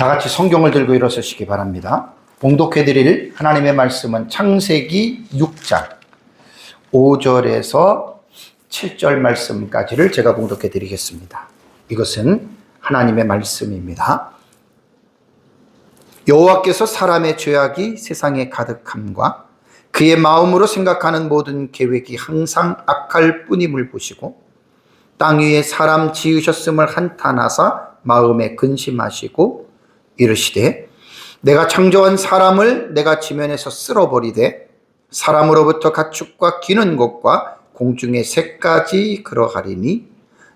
다 같이 성경을 들고 일어서시기 바랍니다. 봉독해 드릴 하나님의 말씀은 창세기 6장 5절에서 7절 말씀까지를 제가 봉독해 드리겠습니다. 이것은 하나님의 말씀입니다. 여호와께서 사람의 죄악이 세상에 가득함과 그의 마음으로 생각하는 모든 계획이 항상 악할 뿐임을 보시고 땅 위에 사람 지으셨음을 한탄하사 마음에 근심하시고 이르시되 내가 창조한 사람을 내가 지면에서 쓸어버리되 사람으로부터 가축과 기는 것과 공중의 새까지 그러하리니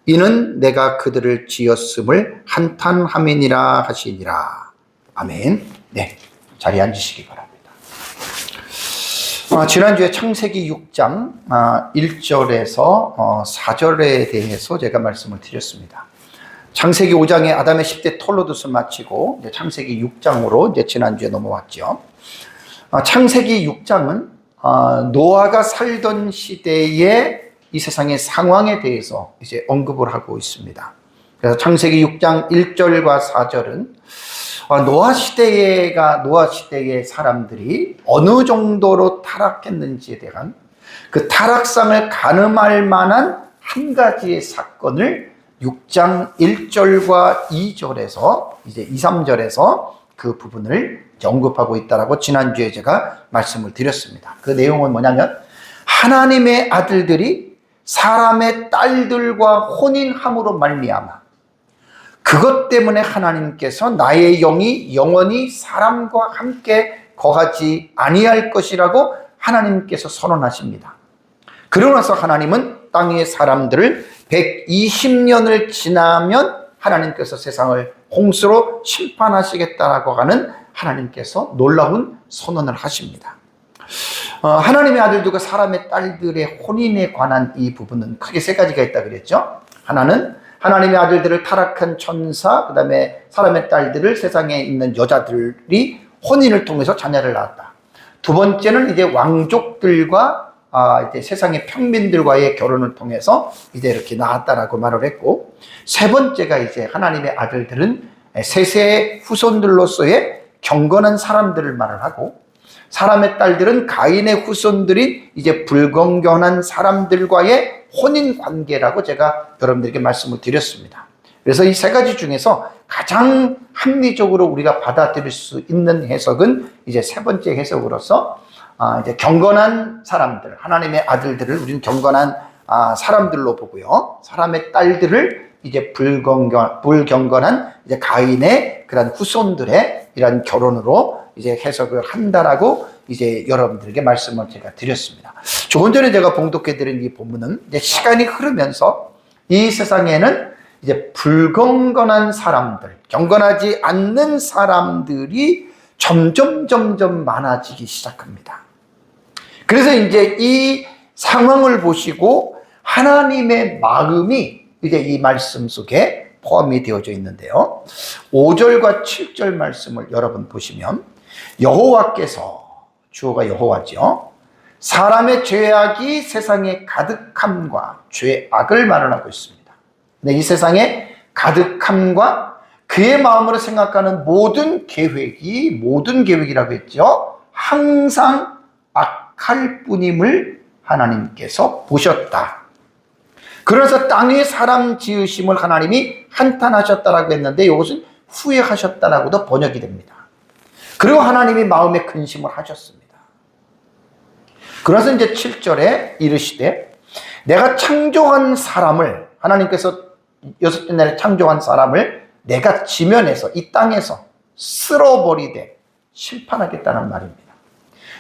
이는 내가 그들을 지었음을 한탄함이니라 하시니라. 아멘. 네, 자리에 앉으시기 바랍니다. 지난주에 창세기 6장 1절에서 4절에 대해서 제가 말씀을 드렸습니다. 창세기 5장에 아담의 10대 톨로도스 마치고 이제 창세기 6장으로 이제 지난주에 넘어왔죠. 창세기 6장은 노아가 살던 시대의 이 세상의 상황에 대해서 이제 언급을 하고 있습니다. 그래서 창세기 6장 1절과 4절은 노아 시대의 사람들이 어느 정도로 타락했는지에 대한 그 타락상을 가늠할 만한 한 가지의 사건을 6장 1절과 2절에서 이제 2, 3절에서 그 부분을 언급하고 있다라고 지난주에 제가 말씀을 드렸습니다. 그 내용은 뭐냐면 하나님의 아들들이 사람의 딸들과 혼인함으로 말미암아 그것 때문에 하나님께서 나의 영이 영원히 사람과 함께 거하지 아니할 것이라고 하나님께서 선언하십니다. 그러고 나서 하나님은 땅 위의 사람들을 120년을 지나면 하나님께서 세상을 홍수로 심판하시겠다라고 하는 하나님께서 놀라운 선언을 하십니다. 하나님의 아들들과 사람의 딸들의 혼인에 관한 이 부분은 크게 세 가지가 있다 그랬죠. 하나는 하나님의 아들들을 타락한 천사, 그 다음에 사람의 딸들을 세상에 있는 여자들이 혼인을 통해서 자녀를 낳았다. 두 번째는 이제 왕족들과 이제 세상의 평민들과의 결혼을 통해서 이제 이렇게 낳았다라고 말을 했고, 세 번째가 이제 하나님의 아들들은 세세의 후손들로서의 경건한 사람들을 말을 하고, 사람의 딸들은 가인의 후손들인 이제 불경건한 사람들과의 혼인 관계라고 제가 여러분들에게 말씀을 드렸습니다. 그래서 이 세 가지 중에서 가장 합리적으로 우리가 받아들일 수 있는 해석은 이제 세 번째 해석으로서 이제 경건한 사람들, 하나님의 아들들을 우리는 경건한 사람들로 보고요. 사람의 딸들을 이제 불경건한 이제 가인의 그런 후손들의 이런 결혼으로 이제 해석을 한다라고 이제 여러분들에게 말씀을 제가 드렸습니다. 조금 전에 제가 봉독해 드린 이 본문은 이제 시간이 흐르면서 이 세상에는 이제 불경건한 사람들, 경건하지 않는 사람들이 점점 많아지기 시작합니다. 그래서 이제 이 상황을 보시고 하나님의 마음이 이제 이 말씀 속에 포함이 되어져 있는데요. 5절과 7절 말씀을 여러분 보시면 여호와께서, 주어가 여호와죠, 사람의 죄악이 세상에 가득함과 죄악을 말하고 있습니다. 네, 이 세상에 가득함과 그의 마음으로 생각하는 모든 계획이라고 했죠. 항상 악할 뿐임을 하나님께서 보셨다. 그래서 땅에 사람 지으심을 하나님이 한탄하셨다라고 했는데 이것은 후회하셨다라고도 번역이 됩니다. 그리고 하나님이 마음에 근심을 하셨습니다. 그래서 이제 7절에 이르시되 내가 창조한 사람을, 하나님께서 여섯째 날에 창조한 사람을 내가 지면에서, 이 땅에서 쓸어버리되 심판하겠다는 말입니다.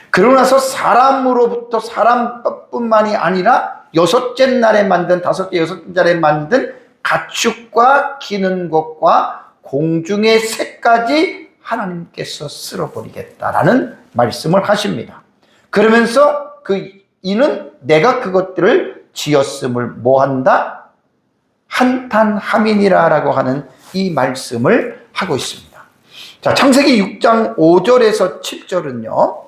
그러고 나서 사람으로부터, 사람뿐만이 아니라 여섯째 날에 만든, 여섯째 날에 만든 가축과 기는 것과 공중의 새까지 하나님께서 쓸어버리겠다라는 말씀을 하십니다. 그러면서 이는 내가 그것들을 지었음을 뭐한다? 한탄함이니라라고 하는 이 말씀을 하고 있습니다. 자, 창세기 6장 5절에서 7절은요,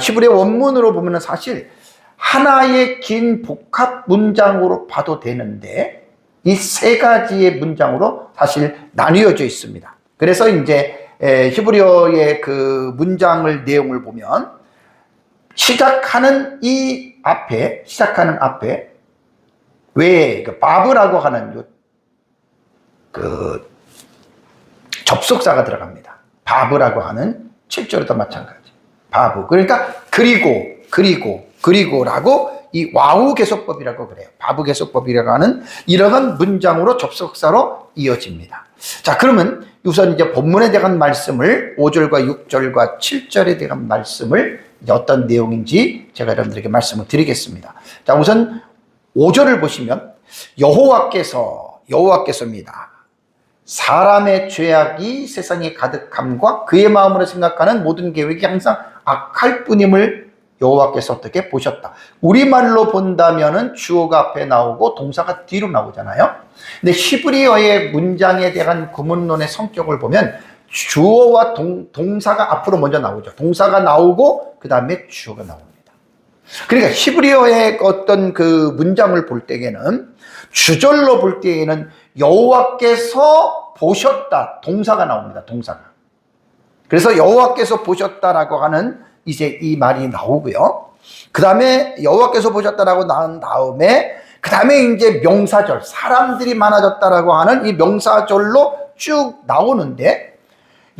히브리 원문으로 보면 사실 하나의 긴 복합 문장으로 봐도 되는데 이 세 가지의 문장으로 사실 나뉘어져 있습니다. 그래서 이제 히브리어의 그 문장을 내용을 보면 시작하는 앞에 왜 그 바브라고 하는 그 접속사가 들어갑니다. 바브라고 하는 7절에도 마찬가지. 바브. 그러니까 그리고라고 이 와우 개속법이라고 그래요. 바브 개속법이라고 하는 이러한 문장으로 접속사로 이어집니다. 자, 그러면 우선 이제 본문에 대한 말씀을 5절과 6절과 7절에 대한 말씀을 이제 어떤 내용인지 제가 여러분들에게 말씀을 드리겠습니다. 자, 우선 5절을 보시면 여호와께서입니다. 사람의 죄악이 세상에 가득함과 그의 마음으로 생각하는 모든 계획이 항상 악할 뿐임을 여호와께서 어떻게 보셨다. 우리말로 본다면은 주어가 앞에 나오고 동사가 뒤로 나오잖아요. 근데 히브리어의 문장에 대한 구문론의 성격을 보면 주어와 동사가 앞으로 먼저 나오죠. 동사가 나오고 그 다음에 주어가 나옵니다. 그러니까 히브리어의 어떤 그 문장을 볼 때에는 주절로 볼 때에는 여호와께서 보셨다. 동사가 나옵니다. 동사가. 그래서 여호와께서 보셨다라고 하는 이제 이 말이 나오고요. 그 다음에 여호와께서 보셨다라고 나온 다음에 그 다음에 이제 명사절, 사람들이 많아졌다라고 하는 이 명사절로 쭉 나오는데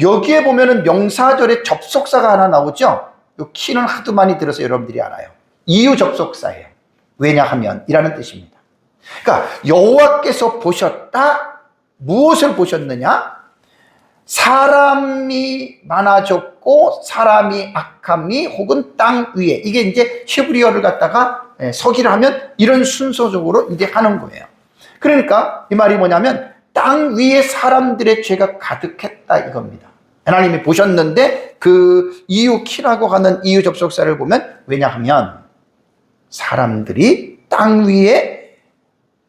여기에 보면은 명사절에 접속사가 하나 나오죠. 이 키는 하도 많이 들어서 여러분들이 알아요. 이유 접속사예요. 왜냐하면 이라는 뜻입니다. 그러니까 여호와께서 보셨다. 무엇을 보셨느냐? 사람이 많아졌고 사람이 악함이 혹은 땅 위에, 이게 이제 히브리어를 갖다가 서기를 하면 이런 순서적으로 이제 하는 거예요. 그러니까 이 말이 뭐냐면 땅 위에 사람들의 죄가 가득했다 이겁니다. 하나님이 보셨는데 그 이유 키라고 하는 이유 접속사를 보면 왜냐하면 사람들이 땅 위에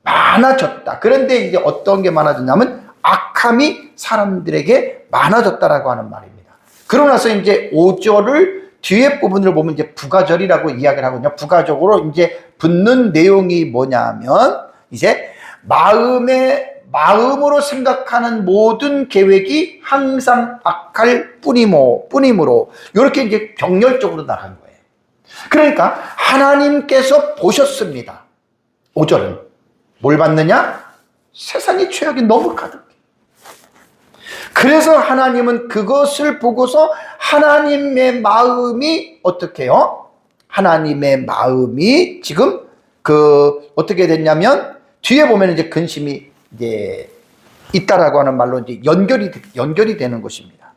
많아졌다. 그런데 이제 어떤 게 많아졌냐면 악함이 사람들에게 많아졌다라고 하는 말입니다. 그러고 나서 이제 5절을 뒤에 부분을 보면 이제 부가절이라고 이야기를 하거든요. 부가적으로 이제 붙는 내용이 뭐냐면 이제 마음으로 생각하는 모든 계획이 항상 악할 뿐이므로 이렇게 이제 병렬적으로 나간 거예요. 그러니까 하나님께서 보셨습니다. 5절은 뭘 봤느냐? 세상의 죄악이 너무 가득해. 그래서 하나님은 그것을 보고서 하나님의 마음이 어떻게 해요? 하나님의 마음이 지금 어떻게 됐냐면 뒤에 보면 이제 근심이 이제 있다라고 하는 말로 이제 연결이 되는 것입니다.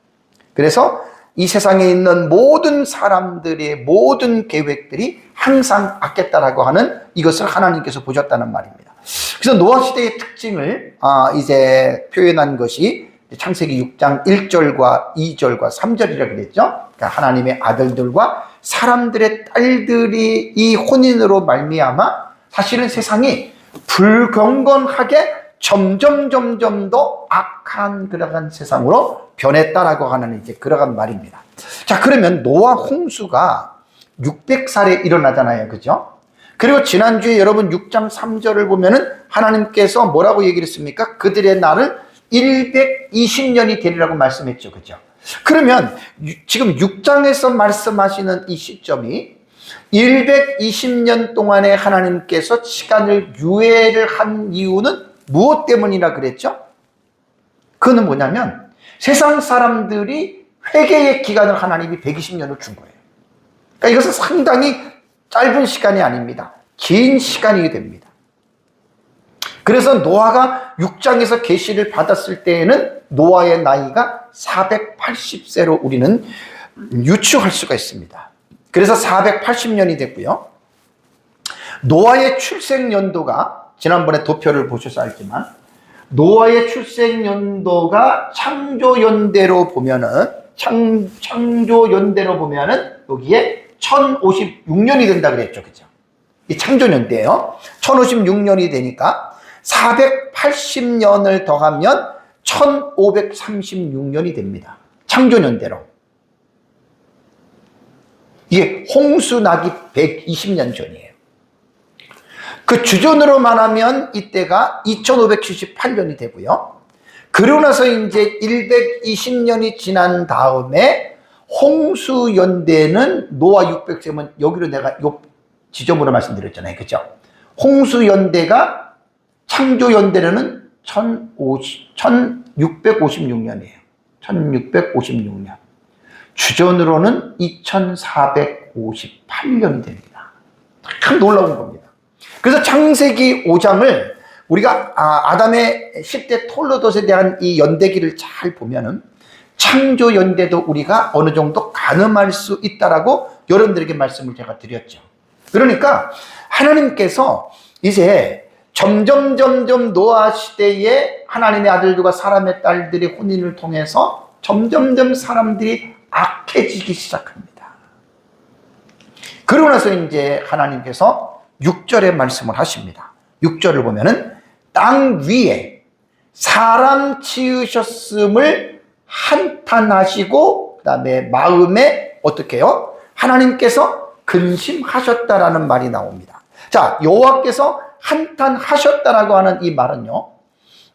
그래서 이 세상에 있는 모든 사람들의 모든 계획들이 항상 악했다라고 하는 이것을 하나님께서 보셨다는 말입니다. 그래서 노아 시대의 특징을 이제 표현한 것이 창세기 6장 1절과 2절과 3절이라고 그랬죠. 그러니까 하나님의 아들들과 사람들의 딸들이 이 혼인으로 말미암아 사실은 세상이 불경건하게 점점 더 악한 그러한 세상으로 변했다라고 하는 이제 그러한 말입니다. 자, 그러면 노아 홍수가 600살에 일어나잖아요. 그죠? 그리고 지난주에 여러분 6장 3절을 보면은 하나님께서 뭐라고 얘기를 했습니까? 그들의 날을 120년이 되리라고 말씀했죠. 그죠? 그러면 지금 6장에서 말씀하시는 이 시점이 120년 동안에 하나님께서 시간을 유예를 한 이유는 무엇 때문이라 그랬죠? 그거는 뭐냐면 세상 사람들이 회개의 기간을 하나님이 120년을 준 거예요. 그러니까 이것은 상당히 짧은 시간이 아닙니다. 긴 시간이 됩니다. 그래서 노아가 6장에서 계시를 받았을 때에는 노아의 나이가 480세로 우리는 유추할 수가 있습니다. 그래서 480년이 됐고요. 노아의 출생 연도가 지난번에 도표를 보셔서 알지만 노아의 출생 연도가 창조 연대로 보면은 여기에 1056년이 된다 그랬죠. 그죠? 이 창조 연대예요. 1056년이 되니까 480년을 더하면 1536년이 됩니다. 창조 연대로. 이게 홍수 나기 120년 전이에요. 그 주전으로 말하면 이때가 2578년이 되고요. 그러고 나서 이제 120년이 지난 다음에 홍수연대는 노아 600세면 여기로 내가 요 지점으로 말씀드렸잖아요. 그죠? 홍수연대가 창조연대로는 1656년이에요. 1656년. 주전으로는 2458년이 됩니다. 참 놀라운 겁니다. 그래서 창세기 5장을 우리가 아담의 10대 톨로돗에 대한 이 연대기를 잘 보면은 창조 연대도 우리가 어느 정도 가늠할 수 있다라고 여러분들에게 말씀을 제가 드렸죠. 그러니까 하나님께서 이제 점점 노아 시대에 하나님의 아들들과 사람의 딸들의 혼인을 통해서 점점 사람들이 악해지기 시작합니다. 그러고 나서 이제 하나님께서 6절에 말씀을 하십니다. 6절을 보면은 땅 위에 사람 지으셨음을 한탄하시고 그 다음에 마음에 어떻게 해요? 하나님께서 근심하셨다라는 말이 나옵니다. 자, 여호와께서 한탄하셨다라고 하는 이 말은요,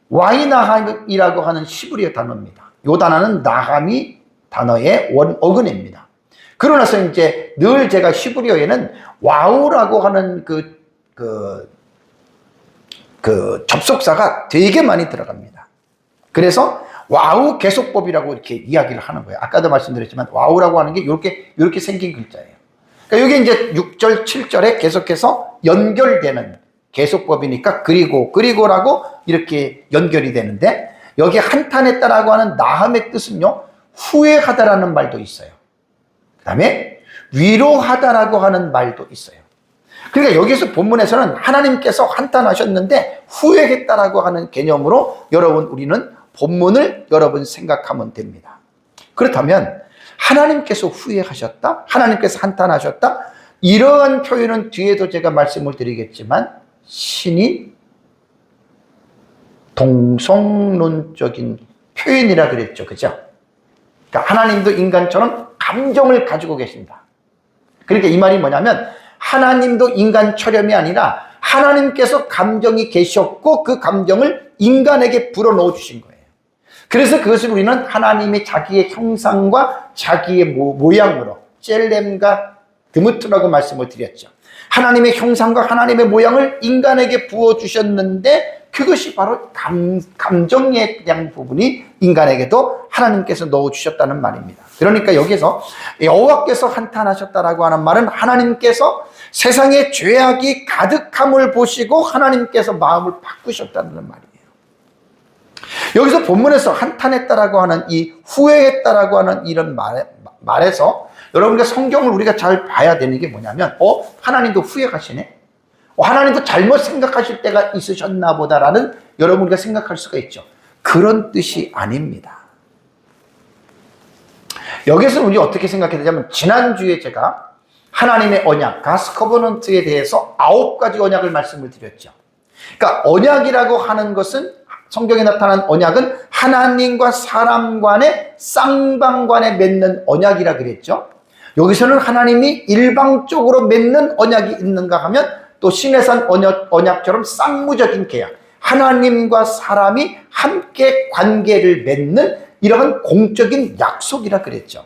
와이나함이라고 하는 시브리어 단어입니다. 이 단어는 나함이 단어의 원어근입니다. 그러고 나서 이제 늘 제가 시브리어에는 와우라고 하는 접속사가 되게 많이 들어갑니다. 그래서 와우 계속법이라고 이렇게 이야기를 하는 거예요. 아까도 말씀드렸지만 와우라고 하는 게 이렇게 생긴 글자예요. 그러니까 이게 이제 6절, 7절에 계속해서 연결되는 계속법이니까 그리고라고 이렇게 연결이 되는데, 여기 한탄했다라고 하는 나함의 뜻은요, 후회하다라는 말도 있어요. 그 다음에 위로하다라고 하는 말도 있어요. 그러니까 여기서 본문에서는 하나님께서 한탄하셨는데 후회했다라고 하는 개념으로 우리는 본문을 생각하면 됩니다. 그렇다면 하나님께서 후회하셨다? 하나님께서 한탄하셨다? 이러한 표현은 뒤에도 제가 말씀을 드리겠지만 신이 동성론적인 표현이라 그랬죠. 그죠? 그러니까 하나님도 인간처럼 감정을 가지고 계신다. 그러니까 이 말이 뭐냐면 하나님도 인간 처렴이 아니라 하나님께서 감정이 계셨고 그 감정을 인간에게 불어넣어 주신 거예요. 그래서 그것을 우리는 하나님의 자기의 형상과 자기의 모양으로 젤렘과 드무트라고 말씀을 드렸죠. 하나님의 형상과 하나님의 모양을 인간에게 부어주셨는데 그것이 바로 감정에 대한 부분이 인간에게도 하나님께서 넣어주셨다는 말입니다. 그러니까 여기서 여호와께서 한탄하셨다라고 하는 말은 하나님께서 세상에 죄악이 가득함을 보시고 하나님께서 마음을 바꾸셨다는 말이에요. 여기서 본문에서 한탄했다라고 하는 이 후회했다라고 하는 이런 말에서 여러분과 성경을 우리가 잘 봐야 되는 게 뭐냐면 하나님도 후회하시네, 하나님도 잘못 생각하실 때가 있으셨나 보다라는 여러분과 생각할 수가 있죠. 그런 뜻이 아닙니다. 여기서 우리 어떻게 생각해야 되냐면, 지난주에 제가 하나님의 언약, 가스 커버넌트에 대해서 9가지 언약을 말씀을 드렸죠. 그러니까 언약이라고 하는 것은, 성경에 나타난 언약은 하나님과 사람 간의 쌍방간에 맺는 언약이라 그랬죠. 여기서는 하나님이 일방적으로 맺는 언약이 있는가 하면 또 시내산 언약처럼 쌍무적인 계약, 하나님과 사람이 함께 관계를 맺는 이러한 공적인 약속이라 그랬죠.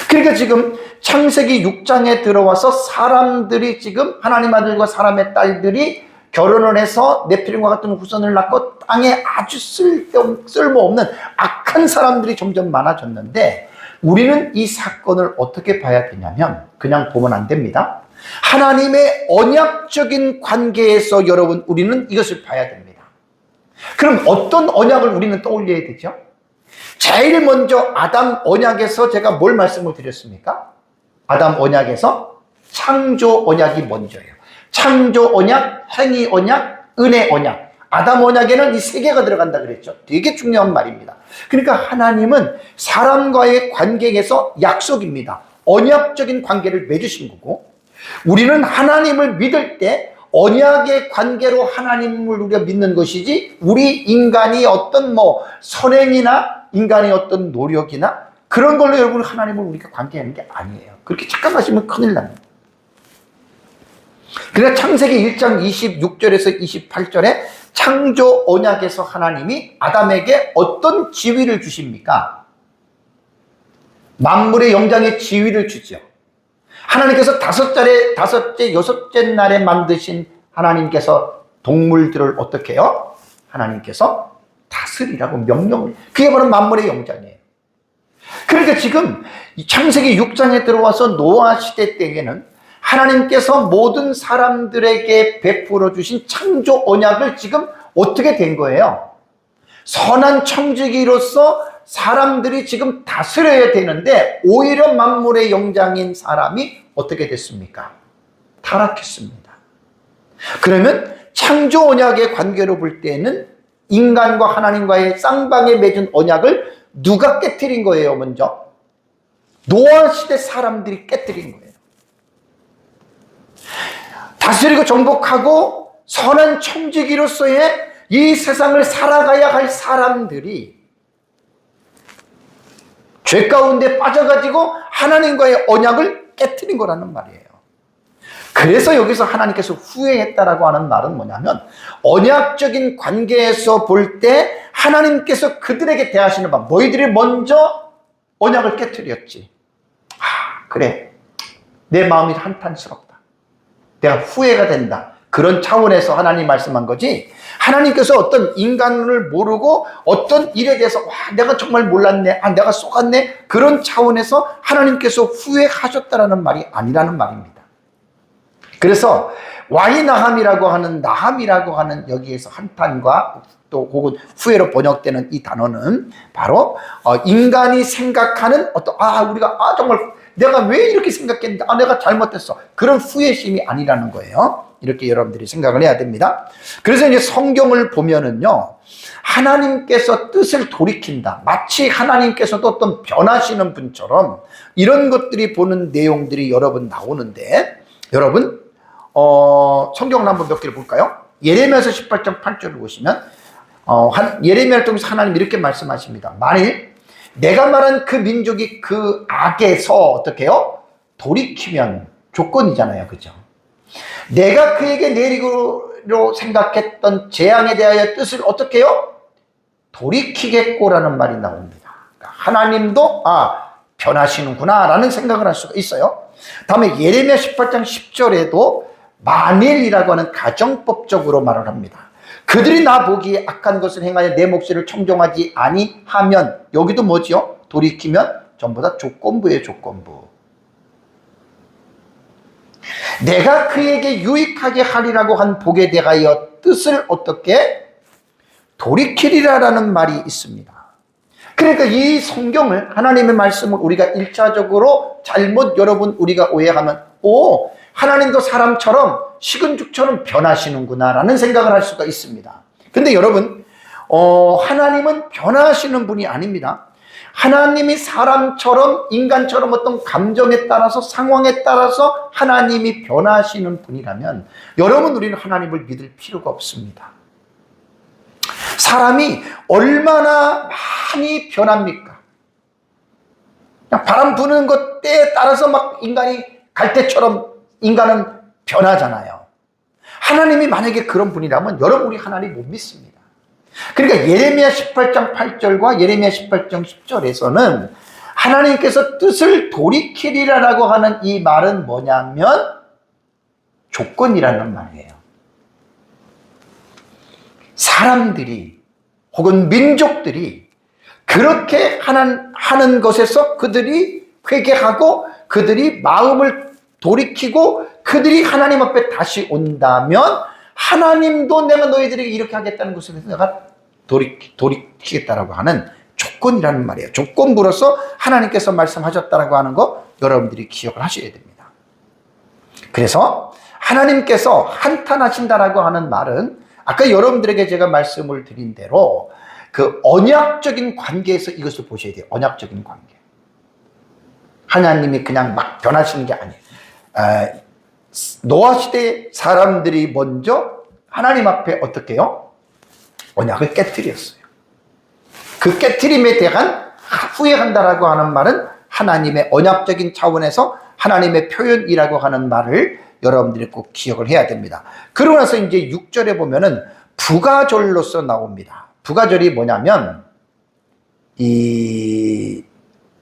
그러니까 지금 창세기 6장에 들어와서 사람들이 지금 하나님 아들과 사람의 딸들이 결혼을 해서 네피림과 같은 후손을 낳고 땅에 아주 쓸모없는 악한 사람들이 점점 많아졌는데, 우리는 이 사건을 어떻게 봐야 되냐면 그냥 보면 안 됩니다. 하나님의 언약적인 관계에서 여러분 우리는 이것을 봐야 됩니다. 그럼 어떤 언약을 우리는 떠올려야 되죠? 제일 먼저 아담 언약에서 제가 뭘 말씀을 드렸습니까? 아담 언약에서 창조 언약이 먼저예요. 창조 언약, 행위 언약, 은혜 언약. 아담 언약에는 이 세 개가 들어간다 그랬죠. 되게 중요한 말입니다. 그러니까 하나님은 사람과의 관계에서 약속입니다. 언약적인 관계를 맺으신 거고, 우리는 하나님을 믿을 때 언약의 관계로 하나님을 우리가 믿는 것이지, 우리 인간이 어떤 선행이나 인간의 어떤 노력이나 그런 걸로 여러분 하나님을 우리가 관계하는 게 아니에요. 그렇게 착각하시면 큰일 납니다. 그러니까 창세기 1장 26절에서 28절에 창조 언약에서 하나님이 아담에게 어떤 지위를 주십니까? 만물의 영장의 지위를 주죠. 하나님께서 다섯째, 여섯째 날에 만드신 하나님께서 동물들을 어떻게 해요? 하나님께서 다스리라고 명령을. 그게 바로 만물의 영장이에요. 그러니까 지금 창세기 6장에 들어와서 노아 시대 때에는 하나님께서 모든 사람들에게 베풀어 주신 창조 언약을 지금 어떻게 된 거예요? 선한 청지기로서 사람들이 지금 다스려야 되는데 오히려 만물의 영장인 사람이 어떻게 됐습니까? 타락했습니다. 그러면 창조 언약의 관계로 볼 때는 인간과 하나님과의 쌍방에 맺은 언약을 누가 깨트린 거예요? 먼저 노아 시대 사람들이 깨트린 거예요. 다스리고 정복하고 선한 청지기로서의 이 세상을 살아가야 할 사람들이 죄 가운데 빠져가지고 하나님과의 언약을 깨트린 거라는 말이에요. 그래서 여기서 하나님께서 후회했다라고 하는 말은 뭐냐면 언약적인 관계에서 볼 때 하나님께서 그들에게 대하시는 바 너희들이 먼저 언약을 깨트렸지. 그래, 내 마음이 한탄스럽다, 내가 후회가 된다, 그런 차원에서 하나님 말씀한 거지, 하나님께서 어떤 인간을 모르고 어떤 일에 대해서 내가 정말 몰랐네, 내가 속았네, 그런 차원에서 하나님께서 후회하셨다라는 말이 아니라는 말입니다. 그래서 와이나함이라고 하는 여기에서 한탄과 또 혹은 후회로 번역되는 이 단어는 바로 인간이 생각하는 어떤 우리가 정말 내가 왜 이렇게 생각했는데 내가 잘못했어, 그런 후회심이 아니라는 거예요. 이렇게 여러분들이 생각을 해야 됩니다. 그래서 이제 성경을 보면은요, 하나님께서 뜻을 돌이킨다, 마치 하나님께서도 어떤 변하시는 분처럼 이런 것들이 보는 내용들이 여러분 나오는데, 여러분 성경을 한번 몇 개를 볼까요? 예레미야서 18장 8절을 보시면 예레미야를 통해서 하나님 이렇게 말씀하십니다. 만일 내가 말한 그 민족이 그 악에서 어떻게 해요? 돌이키면, 조건이잖아요, 그죠? 내가 그에게 내리기로 생각했던 재앙에 대하여 뜻을 어떻게 해요? 돌이키겠고라는 말이 나옵니다. 그러니까 하나님도 변하시는구나 라는 생각을 할 수가 있어요. 다음에 예레미야 18장 10절에도 만일이라고 하는 가정법적으로 말을 합니다. 그들이 나 보기에 악한 것을 행하여 내 몫을 청종하지 아니하면, 여기도 뭐지요? 돌이키면 전부 다 조건부예요, 조건부. 내가 그에게 유익하게 하리라고 한 복에 대하여 뜻을 어떻게 돌이키리라라는 말이 있습니다. 그러니까 이 성경을, 하나님의 말씀을 우리가 1차적으로 잘못 우리가 오해하면 하나님도 사람처럼 식은 죽처럼 변하시는구나 라는 생각을 할 수가 있습니다. 근데 여러분 하나님은 변하시는 분이 아닙니다. 하나님이 사람처럼, 인간처럼 어떤 감정에 따라서, 상황에 따라서 하나님이 변하시는 분이라면 여러분, 우리는 하나님을 믿을 필요가 없습니다. 사람이 얼마나 많이 변합니까? 그냥 바람 부는 것 때에 따라서 막 인간이 갈대처럼 인간은 변하잖아요. 하나님이 만약에 그런 분이라면 여러분, 우리 하나님 못 믿습니다. 그러니까 예레미야 18장 8절과 예레미야 18장 10절에서는 하나님께서 뜻을 돌이키리라라고 하는 이 말은 뭐냐면 조건이라는 말이에요. 사람들이 혹은 민족들이 그렇게 하는 것에서 그들이 회개하고 그들이 마음을 돌이키고 그들이 하나님 앞에 다시 온다면 하나님도 내가 너희들에게 이렇게 하겠다는 것을 내가 돌이키겠다라고 하는 조건이라는 말이에요. 조건부로서 하나님께서 말씀하셨다라고 하는 거 여러분들이 기억을 하셔야 됩니다. 그래서 하나님께서 한탄하신다라고 하는 말은 아까 여러분들에게 제가 말씀을 드린 대로 그 언약적인 관계에서 이것을 보셔야 돼요. 언약적인 관계. 하나님이 그냥 막 변하시는 게 아니에요. 노아 시대 사람들이 먼저 하나님 앞에 어떻게 해요? 언약을 깨트렸어요. 그 깨트림에 대한 후회한다라고 하는 말은 하나님의 언약적인 차원에서 하나님의 표현이라고 하는 말을 여러분들이 꼭 기억을 해야 됩니다. 그러고 나서 이제 6절에 보면은 부가절로서 나옵니다. 부가절이 뭐냐면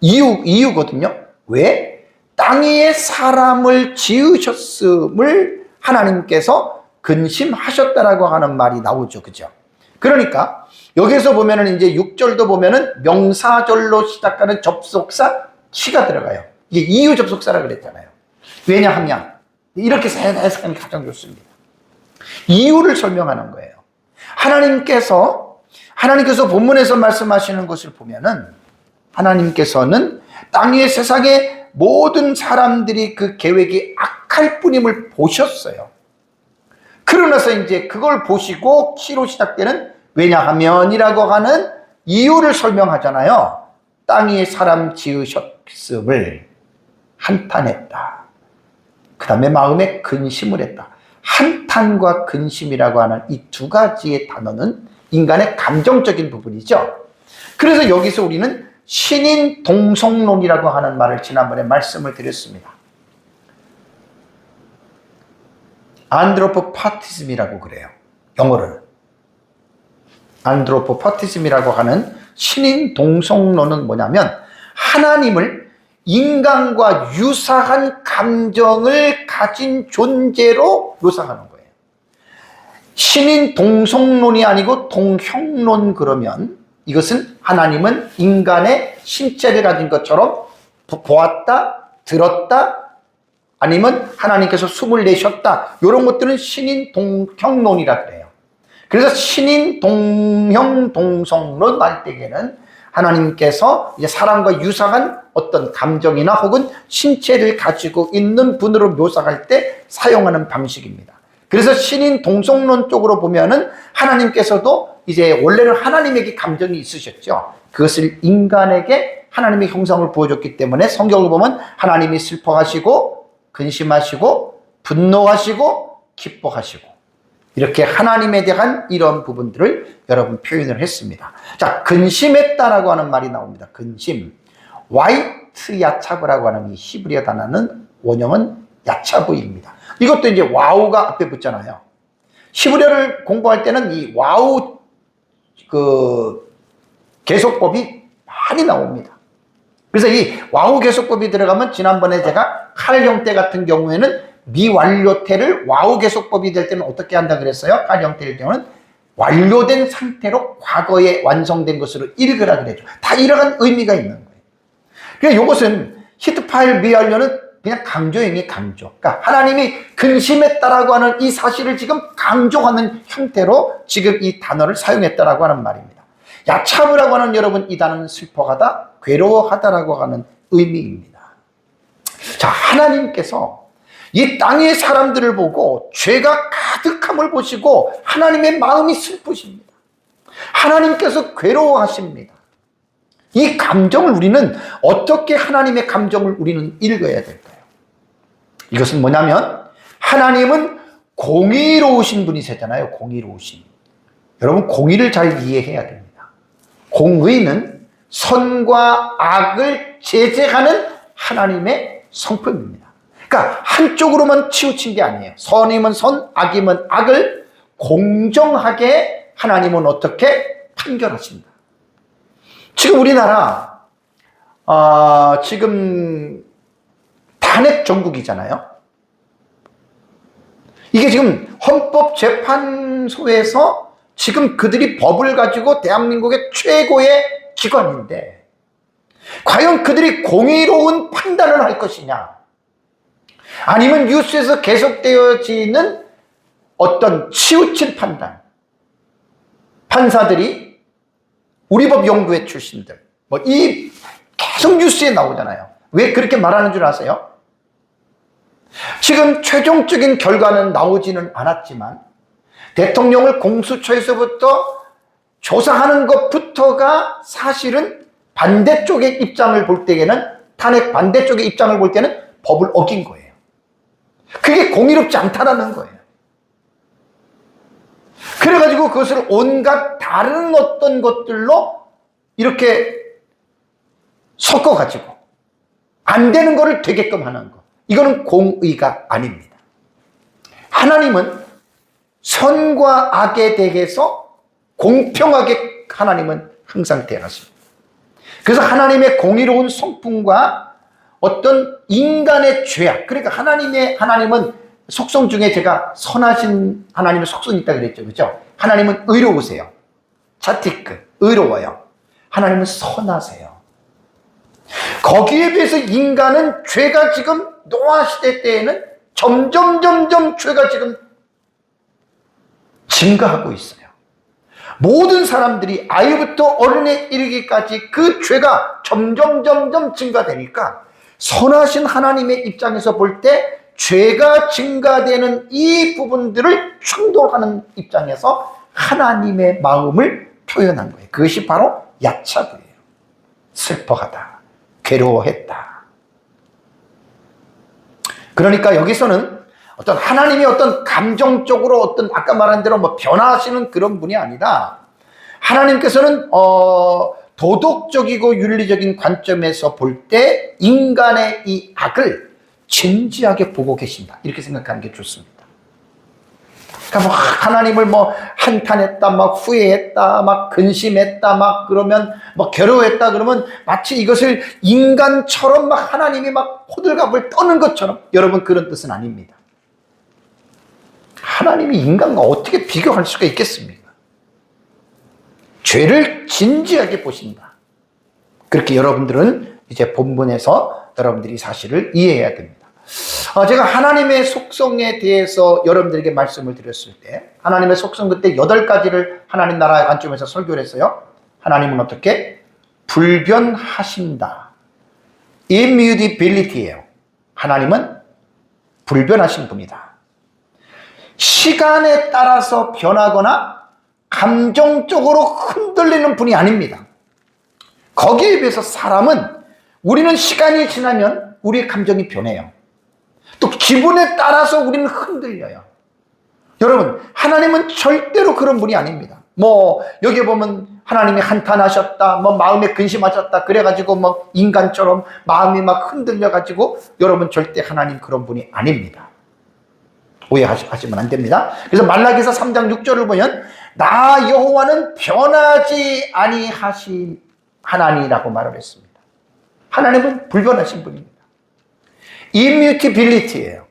이유거든요. 왜? 땅 위에 사람을 지으셨음을 하나님께서 근심하셨다라고 하는 말이 나오죠. 그죠? 그러니까 여기서 보면은 이제 6절도 보면은 명사절로 시작하는 접속사 치가 들어가요. 이게 이유 접속사라 그랬잖아요. 왜냐하면 이렇게 해석하면 가장 좋습니다. 이유를 설명하는 거예요. 하나님께서 본문에서 말씀하시는 것을 보면은 하나님께서는 땅 위의 세상의 모든 사람들이 그 계획이 악할 뿐임을 보셨어요. 그러나서 이제 그걸 보시고 키로 시작되는 왜냐하면이라고 하는 이유를 설명하잖아요. 땅 위에 사람 지으셨음을 한탄했다. 그 다음에 마음에 근심을 했다. 한탄과 근심이라고 하는 이 두 가지의 단어는 인간의 감정적인 부분이죠. 그래서 여기서 우리는 신인 동성론이라고 하는 말을 지난번에 말씀을 드렸습니다. 안드로포파티즘이라고 그래요. 영어로는. 안드로포파티즘이라고 하는 신인 동성론은 뭐냐면 하나님을 인간과 유사한 감정을 가진 존재로 묘사하는 거예요. 신인 동성론이 아니고 동형론 그러면 이것은 하나님은 인간의 신체를 가진 것처럼 보았다, 들었다, 아니면 하나님께서 숨을 내셨다. 이런 것들은 신인 동형론이라 그래요. 그래서 신인 동형 동성론 할 때에는 하나님께서 이제 사람과 유사한 어떤 감정이나 혹은 신체를 가지고 있는 분으로 묘사할 때 사용하는 방식입니다. 그래서 신인 동성론 쪽으로 보면은 하나님께서도 이제 원래는 하나님에게 감정이 있으셨죠. 그것을 인간에게 하나님의 형상을 부어줬기 때문에 성경을 보면 하나님이 슬퍼하시고 근심하시고 분노하시고 기뻐하시고 이렇게 하나님에 대한 이런 부분들을 여러분 표현을 했습니다. 자, 근심했다라고 하는 말이 나옵니다. 근심. 와이트 야차브라고 하는 이 히브리어 단어는 원형은 야차브입니다. 이것도 이제 와우가 앞에 붙잖아요. 히브리어를 공부할 때는 이 와우 계속법이 많이 나옵니다. 그래서 이 와우 계속법이 들어가면 지난번에 제가 칼 형태 같은 경우에는 미완료태를 와우 계속법이 될 때는 어떻게 한다 그랬어요? 칼 형태일 경우는 완료된 상태로 과거에 완성된 것으로 읽으라 그랬죠. 다 이러한 의미가 있는 거예요. 그러니까 이것은 히트 파일 미완료는 그냥 강조형이 강조. 그러니까 하나님이 근심했다라고 하는 이 사실을 지금 강조하는 형태로 지금 이 단어를 사용했다라고 하는 말입니다. 야차브라고 하는 여러분 이 단어는 슬퍼하다, 괴로워하다라고 하는 의미입니다. 자, 하나님께서 이 땅의 사람들을 보고 죄가 가득함을 보시고 하나님의 마음이 슬프십니다. 하나님께서 괴로워하십니다. 이 감정을 우리는 어떻게 하나님의 감정을 우리는 읽어야 될까요? 이것은 뭐냐면 하나님은 공의로우신 분이시잖아요. 공의로우신. 여러분 공의를 잘 이해해야 됩니다. 공의는 선과 악을 제재하는 하나님의 성품입니다. 그러니까 한쪽으로만 치우친 게 아니에요. 선이면 선, 악이면 악을 공정하게 하나님은 어떻게 판결하신다. 지금 우리나라 지금 탄핵 정국이잖아요. 이게 지금 헌법재판소에서 지금 그들이 법을 가지고 대한민국의 최고의 기관인데 과연 그들이 공의로운 판단을 할 것이냐, 아니면 뉴스에서 계속되어지는 어떤 치우친 판단, 판사들이 우리 법 연구회 출신들 이 계속 뉴스에 나오잖아요. 왜 그렇게 말하는 줄 아세요? 지금 최종적인 결과는 나오지는 않았지만 대통령을 공수처에서부터 조사하는 것부터가 사실은 반대쪽의 입장을 볼 때에는, 탄핵 반대쪽의 입장을 볼 때는 법을 어긴 거예요. 그게 공의롭지 않다라는 거예요. 그래가지고 그것을 온갖 다른 어떤 것들로 이렇게 섞어가지고 안 되는 거를 되게끔 하는 거, 이거는 공의가 아닙니다. 하나님은 선과 악에 대해서 공평하게 하나님은 항상 대하십니다. 그래서 하나님의 공의로운 성품과 어떤 인간의 죄악, 그러니까 하나님은 속성 중에 제가 선하신 하나님의 속성이 있다 그랬죠. 그렇죠? 하나님은 의로우세요. 차티크, 의로워요. 하나님은 선하세요. 거기에 비해서 인간은 죄가 지금 노아 시대 때에는 점점 죄가 지금 증가하고 있어요. 모든 사람들이 아이부터 어른에 이르기까지 그 죄가 점점 증가되니까 선하신 하나님의 입장에서 볼 때 죄가 증가되는 이 부분들을 충돌하는 입장에서 하나님의 마음을 표현한 거예요. 그것이 바로 야차구예요. 슬퍼하다, 괴로워했다. 그러니까 여기서는 어떤 하나님이 어떤 감정적으로 어떤 아까 말한 대로 뭐 변화하시는 그런 분이 아니라 하나님께서는 도덕적이고 윤리적인 관점에서 볼 때 인간의 이 악을 진지하게 보고 계신다. 이렇게 생각하는 게 좋습니다. 그러니까 뭐 하나님을 뭐 한탄했다, 막 후회했다, 막 근심했다, 막 그러면 뭐 괴로워했다 그러면 마치 이것을 인간처럼 막 하나님이 막 호들갑을 떠는 것처럼, 여러분 그런 뜻은 아닙니다. 하나님이 인간과 어떻게 비교할 수가 있겠습니까? 죄를 진지하게 보신다. 그렇게 여러분들은 이제 본문에서 여러분들이 사실을 이해해야 됩니다. 제가 하나님의 속성에 대해서 여러분들에게 말씀을 드렸을 때 하나님의 속성 그때 8가지를 하나님 나라의 관점에서 설교를 했어요. 하나님은 어떻게? 불변하신다. Immutability예요. 하나님은 불변하신 분이다. 시간에 따라서 변하거나 감정적으로 흔들리는 분이 아닙니다. 거기에 비해서 사람은, 우리는 시간이 지나면 우리의 감정이 변해요. 또 기분에 따라서 우리는 흔들려요. 여러분, 하나님은 절대로 그런 분이 아닙니다. 뭐 여기 보면 하나님이 한탄하셨다, 뭐 마음에 근심하셨다 그래가지고 뭐 인간처럼 마음이 막 흔들려가지고, 여러분 절대 하나님 그런 분이 아닙니다. 오해하시면 안 됩니다. 그래서 말라기서 3장 6절을 보면 나 여호와는 변하지 아니하신 하나님이라고 말을 했습니다. 하나님은 불변하신 분입니다. Immutability예요.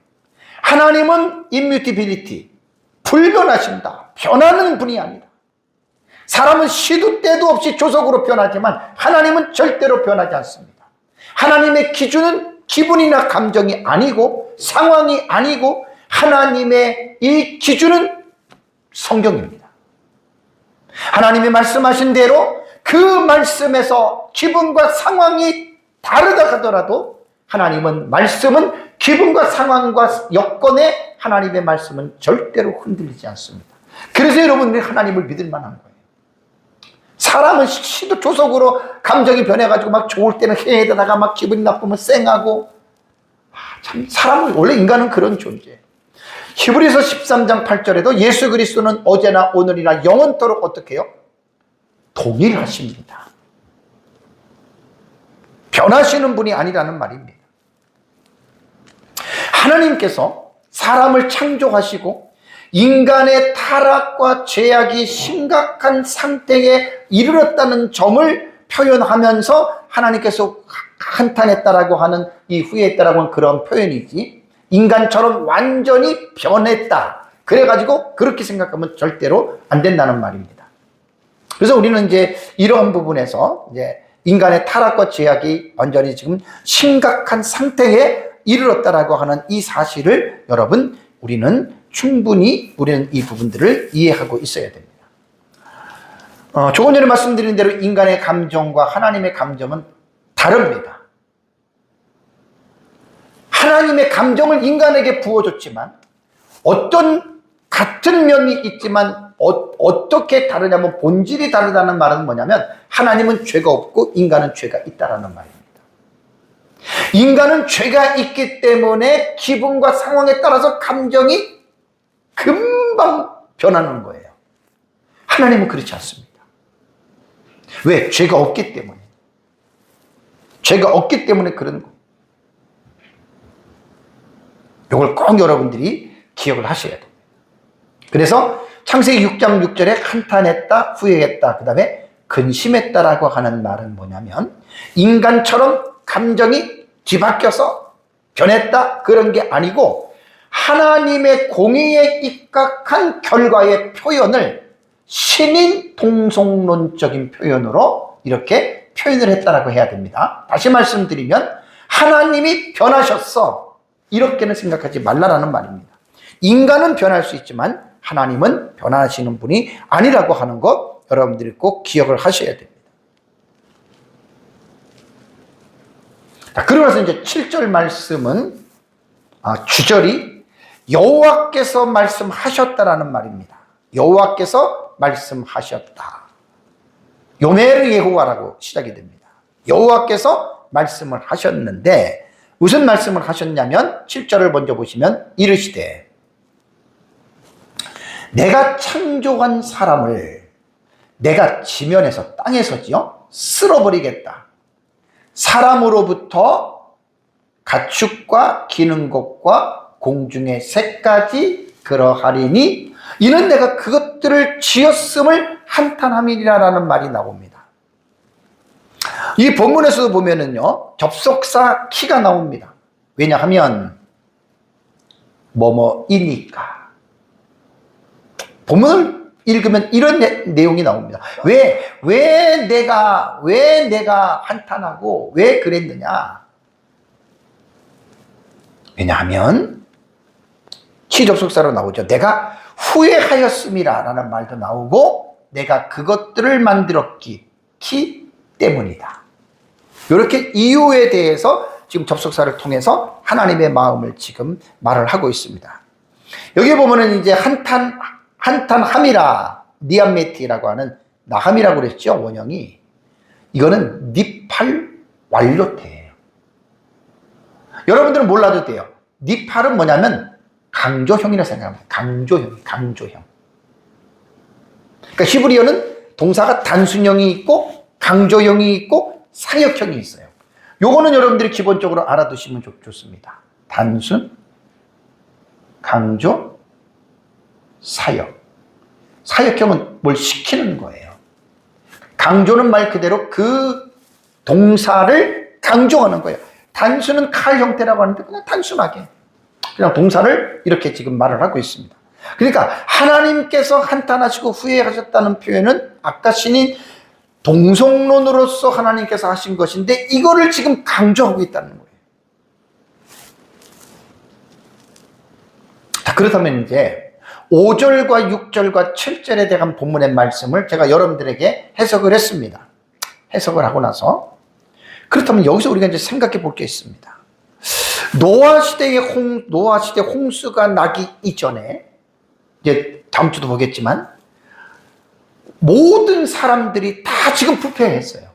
하나님은 Immutability, 불변하신다. 변하는 분이 아니다. 사람은 시도 때도 없이 조석으로 변하지만 하나님은 절대로 변하지 않습니다. 하나님의 기준은 기분이나 감정이 아니고 상황이 아니고 하나님의 이 기준은 성경입니다. 하나님이 말씀하신 대로 그 말씀에서 기분과 상황이 다르다 하더라도 말씀은 기분과 상황과 여건에 하나님의 말씀은 절대로 흔들리지 않습니다. 그래서 여러분들이 하나님을 믿을 만한 거예요. 사람은 시도 조석으로 감정이 변해가지고 막 좋을 때는 해에다가 막 기분이 나쁘면 쌩하고, 참 사람은, 원래 인간은 그런 존재예요. 히브리서 13장 8절에도 예수 그리스도는 어제나 오늘이나 영원토록 어떻게 해요? 동일하십니다. 변하시는 분이 아니라는 말입니다. 하나님께서 사람을 창조하시고 인간의 타락과 죄악이 심각한 상태에 이르렀다는 점을 표현하면서 하나님께서 한탄했다라고 하는, 이 후회했다라고 하는 그런 표현이지, 인간처럼 완전히 변했다 그래가지고 그렇게 생각하면 절대로 안 된다는 말입니다. 그래서 우리는 이제 이러한 부분에서 이제 인간의 타락과 죄악이 완전히 지금 심각한 상태에 이르렀다라고 하는 이 사실을 여러분, 우리는 이 부분들을 이해하고 있어야 됩니다. 조금 전에 말씀드린 대로 인간의 감정과 하나님의 감정은 다릅니다. 하나님의 감정을 인간에게 부어줬지만 어떤 같은 면이 있지만 어떻게 다르냐면, 본질이 다르다는 말은 뭐냐면 하나님은 죄가 없고 인간은 죄가 있다라는 말입니다. 인간은 죄가 있기 때문에 기분과 상황에 따라서 감정이 금방 변하는 거예요. 하나님은 그렇지 않습니다. 왜? 죄가 없기 때문에. 죄가 없기 때문에 그런 거예요. 이걸 꼭 여러분들이 기억을 하셔야 돼요. 그래서 창세기 6장 6절에 한탄했다, 후회했다, 그 다음에 근심했다라고 하는 말은 뭐냐면 인간처럼 감정이 뒤바뀌어서 변했다 그런 게 아니고 하나님의 공의에 입각한 결과의 표현을 신인 동성론적인 표현으로 이렇게 표현을 했다라고 해야 됩니다. 다시 말씀드리면 하나님이 변하셨어 이렇게는 생각하지 말라라는 말입니다. 인간은 변할 수 있지만 하나님은 변하시는 분이 아니라고 하는 것 여러분들이 꼭 기억을 하셔야 됩니다. 자, 그러면서 이제 7절 말씀은 주절이 여호와께서 말씀하셨다라는 말입니다. 여호와께서 말씀하셨다. 요메르 예호와라고 시작이 됩니다. 여호와께서 말씀을 하셨는데 무슨 말씀을 하셨냐면 7절을 먼저 보시면 이르시되 내가 창조한 사람을 내가 지면에서 땅에서지요 쓸어버리겠다. 사람으로부터 가축과 기는 것과 공중의 새까지 그러하리니 이는 내가 그것들을 지었음을 한탄함이라라는 말이 나옵니다. 이 본문에서도 보면은요 접속사 키가 나옵니다. 왜냐하면 뭐뭐이니까. 본문을 읽으면 이런 내용이 나옵니다. 왜 내가 한탄하고 왜 그랬느냐? 왜냐하면 치접속사로 나오죠. 내가 후회하였음이라 라는 말도 나오고 내가 그것들을 만들었기 때문이다. 이렇게 이유에 대해서 지금 접속사를 통해서 하나님의 마음을 지금 말을 하고 있습니다. 여기 보면은 이제 한탄함이라 니암메티라고 하는 나함이라고 그랬죠. 원형이. 이거는 니팔 완료태예요. 여러분들은 몰라도 돼요. 니팔은 뭐냐면 강조형이라고 생각합니다. 강조형. 그러니까 히브리어는 동사가 단순형이 있고 강조형이 있고 사역형이 있어요. 요거는 여러분들이 기본적으로 알아두시면 좋습니다. 단순, 강조, 사역. 사역형은 뭘 시키는 거예요. 강조는 말 그대로 그 동사를 강조하는 거예요. 단순은 칼 형태라고 하는데 그냥 단순하게 그냥 동사를 이렇게 지금 말을 하고 있습니다. 그러니까 하나님께서 한탄하시고 후회하셨다는 표현은 아까 신인 동성론으로서 하나님께서 하신 것인데 이거를 지금 강조하고 있다는 거예요. 자, 그렇다면 이제 5절과 6절과 7절에 대한 본문의 말씀을 제가 여러분들에게 해석을 했습니다. 해석을 하고 나서 그렇다면 여기서 우리가 이제 생각해 볼 게 있습니다. 노아 시대 홍수가 나기 이전에 이제 다음 주도 보겠지만 모든 사람들이 다 지금 부패했어요.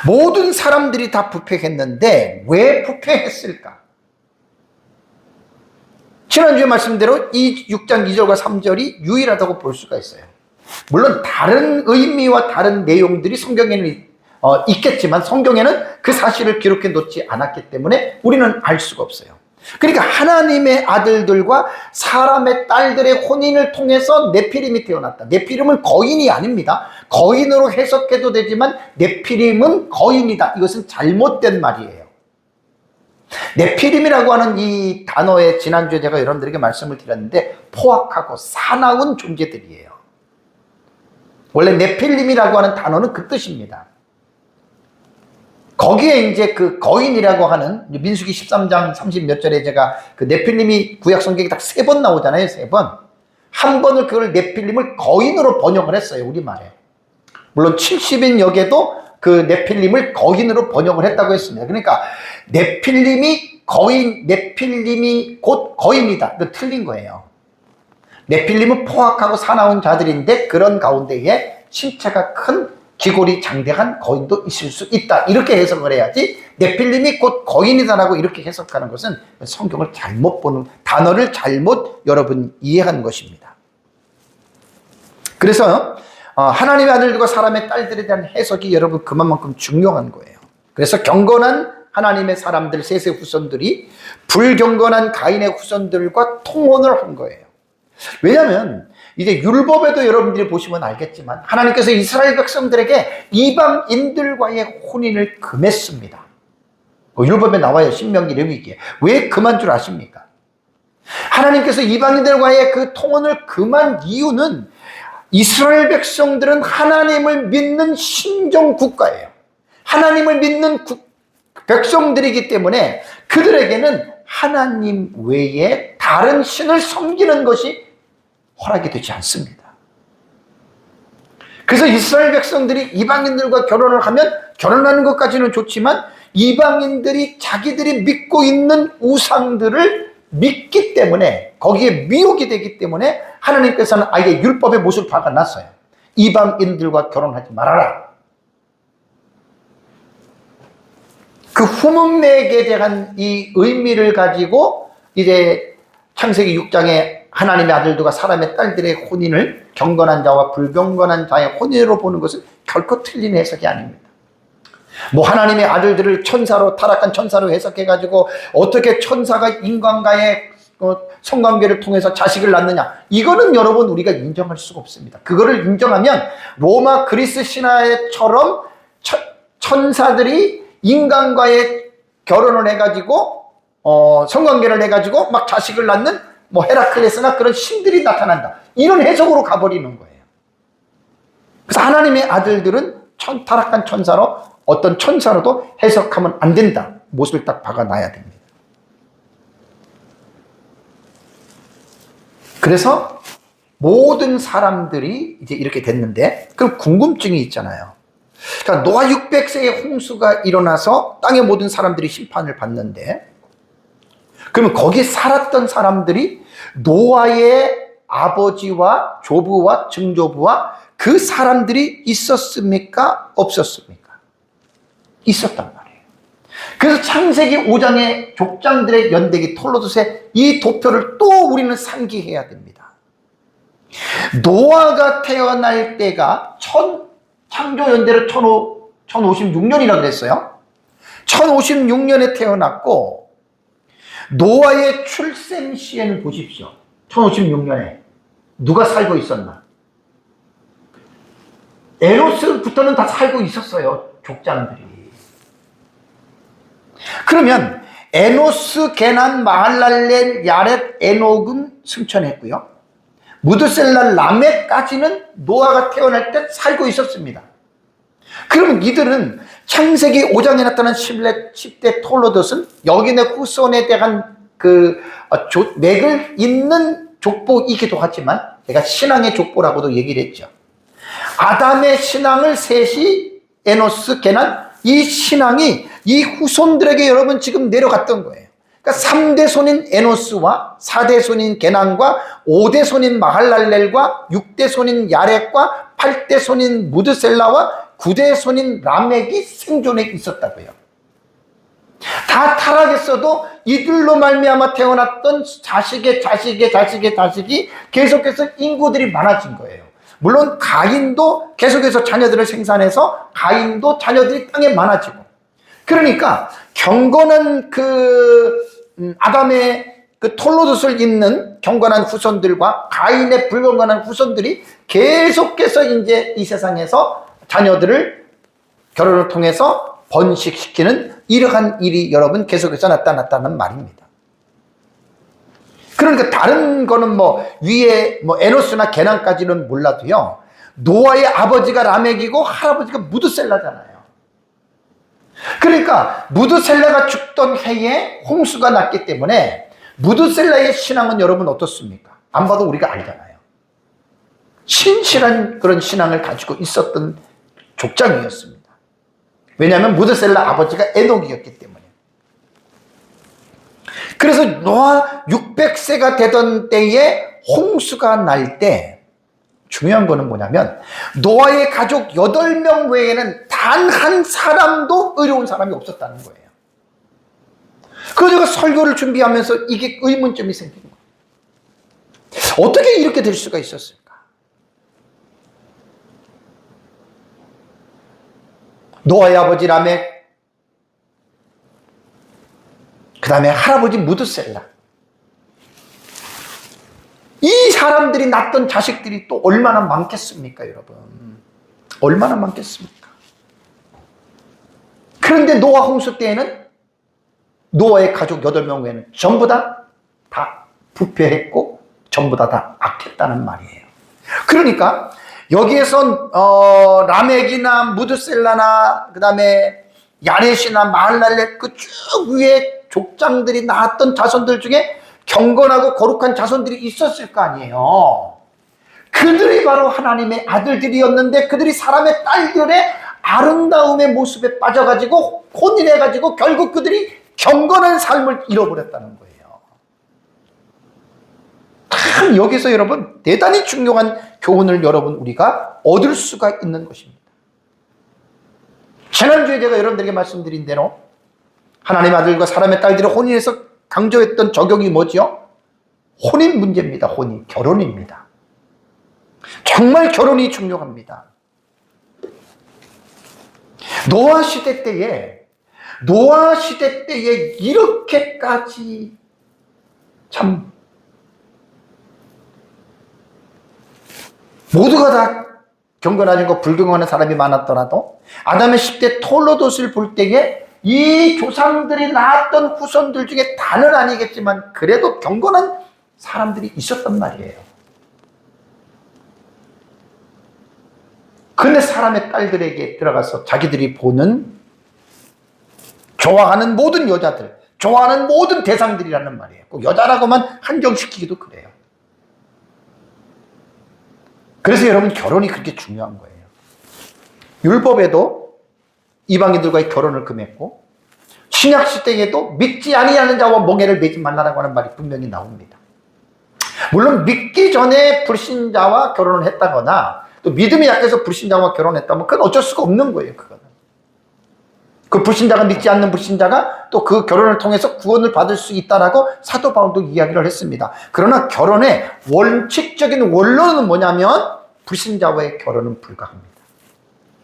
모든 사람들이 다 부패했는데 왜 부패했을까? 지난주에 말씀대로 이 6장 2절과 3절이 유일하다고 볼 수가 있어요. 물론 다른 의미와 다른 내용들이 성경에는 있겠지만 성경에는 그 사실을 기록해 놓지 않았기 때문에 우리는 알 수가 없어요. 그러니까 하나님의 아들들과 사람의 딸들의 혼인을 통해서 네피림이 태어났다. 네피림은 거인이 아닙니다. 거인으로 해석해도 되지만 네피림은 거인이다. 이것은 잘못된 말이에요. 네피림이라고 하는 이 단어에 지난주에 제가 여러분들에게 말씀을 드렸는데 포악하고 사나운 존재들이에요. 원래 네필림이라고 하는 단어는 그 뜻입니다. 거기에 이제 그 거인이라고 하는 민수기 13장 30 몇 절에 제가 그 네필림이 구약 성경에 딱 3번 나오잖아요. 3번. 한 번을 그걸 네필림을 거인으로 번역을 했어요. 우리말에. 물론 70인 역에도 그 네필림을 거인으로 번역을 했다고 했습니다. 그러니까 네필림이 곧 거인이다. 그 틀린 거예요. 네필림은 포악하고 사나운 자들인데 그런 가운데에 신체가 큰 기골이 장대한 거인도 있을 수 있다. 이렇게 해석을 해야지 네필림이 곧 거인이다라고 이렇게 해석하는 것은 성경을 잘못 보는 단어를 잘못 여러분 이해한 것입니다. 그래서 하나님의 아들들과 사람의 딸들에 대한 해석이 여러분 그만큼 중요한 거예요. 그래서 경건한 하나님의 사람들 셋의 후손들이 불경건한 가인의 후손들과 통혼을 한 거예요. 왜냐하면 이제 율법에도 여러분들이 보시면 알겠지만 하나님께서 이스라엘 백성들에게 이방인들과의 혼인을 금했습니다. 율법에 나와요. 신명기 레위기에. 왜 금한 줄 아십니까? 하나님께서 이방인들과의 그 통혼을 금한 이유는 이스라엘 백성들은 하나님을 믿는 신정 국가예요. 하나님을 믿는 백성들이기 때문에 그들에게는 하나님 외에 다른 신을 섬기는 것이 허락이 되지 않습니다. 그래서 이스라엘 백성들이 이방인들과 결혼을 하면 결혼하는 것까지는 좋지만 이방인들이 자기들이 믿고 있는 우상들을 믿기 때문에 거기에 미혹이 되기 때문에 하나님께서는 아예 율법의 못을 박아놨어요. 이방인들과 결혼하지 말아라. 그 후문맥에 대한 이 의미를 가지고 이제 창세기 6장에 하나님의 아들들과 사람의 딸들의 혼인을 경건한 자와 불경건한 자의 혼인으로 보는 것은 결코 틀린 해석이 아닙니다. 뭐 하나님의 아들들을 천사로 타락한 천사로 해석해가지고 어떻게 천사가 인간과의 성관계를 통해서 자식을 낳느냐, 이거는 여러분 우리가 인정할 수가 없습니다. 그거를 인정하면 로마 그리스 신화처럼 천사들이 인간과의 결혼을 해가지고 성관계를 해가지고 막 자식을 낳는 뭐 헤라클레스나 그런 신들이 나타난다, 이런 해석으로 가버리는 거예요. 그래서 하나님의 아들들은 타락한 천사로, 어떤 천사로도 해석하면 안 된다, 못을 딱 박아놔야 됩니다. 그래서 모든 사람들이 이제 이렇게 됐는데, 그럼 궁금증이 있잖아요. 자, 노아 600세의 홍수가 일어나서 땅의 모든 사람들이 심판을 받는데, 그러면 거기에 살았던 사람들이 노아의 아버지와 조부와 증조부와 그 사람들이 있었습니까? 없었습니까? 있었단 말이에요. 그래서 창세기 5장의 족장들의 연대기 톨로도스의 이 도표를 또 우리는 상기해야 됩니다. 노아가 태어날 때가 창조 연대로 1056년이라고 그랬어요. 1056년에 태어났고, 노아의 출생 시에는 보십시오. 1056년에 누가 살고 있었나? 에노스부터는 다 살고 있었어요, 족장들이. 그러면 에노스, 게난, 마할랄렐, 야렛, 에녹은 승천했고요. 무드셀라, 라멕까지는 노아가 태어날 때 살고 있었습니다. 그러면 이들은 창세기 5장에 나타난 10대 톨로도스는 여기네 후손에 대한 맥을 잇는 족보이기도 하지만, 제가 신앙의 족보라고도 얘기를 했죠. 아담의 신앙을 셋이, 에노스, 게난, 이 신앙이 이 후손들에게 여러분 지금 내려갔던 거예요. 그러니까 3대 손인 에노스와 4대 손인 게난과 5대 손인 마할랄렐과 6대 손인 야렛과 8대 손인 무드셀라와 9대 손인 라멕이 생존해 있었다고요. 다 타락했어도 이들로 말미암아 태어났던 자식의 자식이 계속해서 인구들이 많아진 거예요. 물론 가인도 계속해서 자녀들을 생산해서 가인도 자녀들이 땅에 많아지고, 그러니까 경건한 아담의 톨로도스를 잇는 경건한 후손들과 가인의 불경건한 후손들이 계속해서 이제 이 세상에서 자녀들을 결혼을 통해서 번식시키는 이러한 일이 여러분 계속해서 나타났다는 말입니다. 그러니까 다른 거는 위에 에노스나 게난까지는 몰라도요, 노아의 아버지가 라멕이고 할아버지가 무드셀라잖아요. 그러니까 무드셀라가 죽던 해에 홍수가 났기 때문에 무드셀라의 신앙은 여러분 어떻습니까? 안 봐도 우리가 알잖아요. 신실한 그런 신앙을 가지고 있었던 족장이었습니다. 왜냐하면 무드셀라 아버지가 에녹이었기 때문에. 그래서 노아 600세가 되던 때에 홍수가 날 때 중요한 거는 뭐냐면, 노아의 가족 8명 외에는 단 한 사람도 의로운 사람이 없었다는 거예요. 그래서 제가 설교를 준비하면서 이게 의문점이 생긴 거예요. 어떻게 이렇게 될 수가 있었을까? 노아의 아버지 라멕, 그 다음에 할아버지 무드셀라, 이 사람들이 낳던 자식들이 또 얼마나 많겠습니까, 여러분? 얼마나 많겠습니까? 그런데 노아 홍수 때에는 노아의 가족 8명에는 전부 다 부패했고 전부 다 악했다는 말이에요. 그러니까 여기에서 라멕이나 무드셀라나 그 다음에 야렛이나 마할랄렛 그 쭉 위에 족장들이 낳았던 자손들 중에 경건하고 거룩한 자손들이 있었을 거 아니에요. 그들이 바로 하나님의 아들들이었는데 그들이 사람의 딸들의 아름다움의 모습에 빠져가지고 혼인해가지고 결국 그들이 경건한 삶을 잃어버렸다는 거예요. 참 여기서 여러분 대단히 중요한 교훈을 여러분 우리가 얻을 수가 있는 것입니다. 지난주에 제가 여러분들에게 말씀드린 대로 하나님 아들과 사람의 딸들이 혼인해서 강조했던 적용이 뭐죠? 혼인 문제입니다. 혼인, 결혼입니다. 정말 결혼이 중요합니다. 노아 시대 때에 이렇게까지 참 모두가 다 경건하고 불경건한 사람이 많았더라도 아담의 10대 톨로돗을 볼 때에 이 조상들이 낳았던 후손들 중에 다는 아니겠지만 그래도 경건한 사람들이 있었단 말이에요. 근데 사람의 딸들에게 들어가서 자기들이 보는 좋아하는 모든 여자들, 좋아하는 모든 대상들이라는 말이에요. 꼭 여자라고만 한정시키기도 그래요. 그래서 여러분 결혼이 그렇게 중요한 거예요. 율법에도 이방인들과의 결혼을 금했고 신약 시대에도 믿지 아니하는 자와 멍에를 매지 말라라고 하는 말이 분명히 나옵니다. 물론 믿기 전에 불신자와 결혼을 했다거나 또 믿음이 약해서 불신자와 결혼했다면 그건 어쩔 수가 없는 거예요. 그거는 그 불신자가 믿지 않는 불신자가 또 그 결혼을 통해서 구원을 받을 수 있다라고 사도 바울도 이야기를 했습니다. 그러나 결혼의 원칙적인 원론은 뭐냐면 불신자와의 결혼은 불가합니다.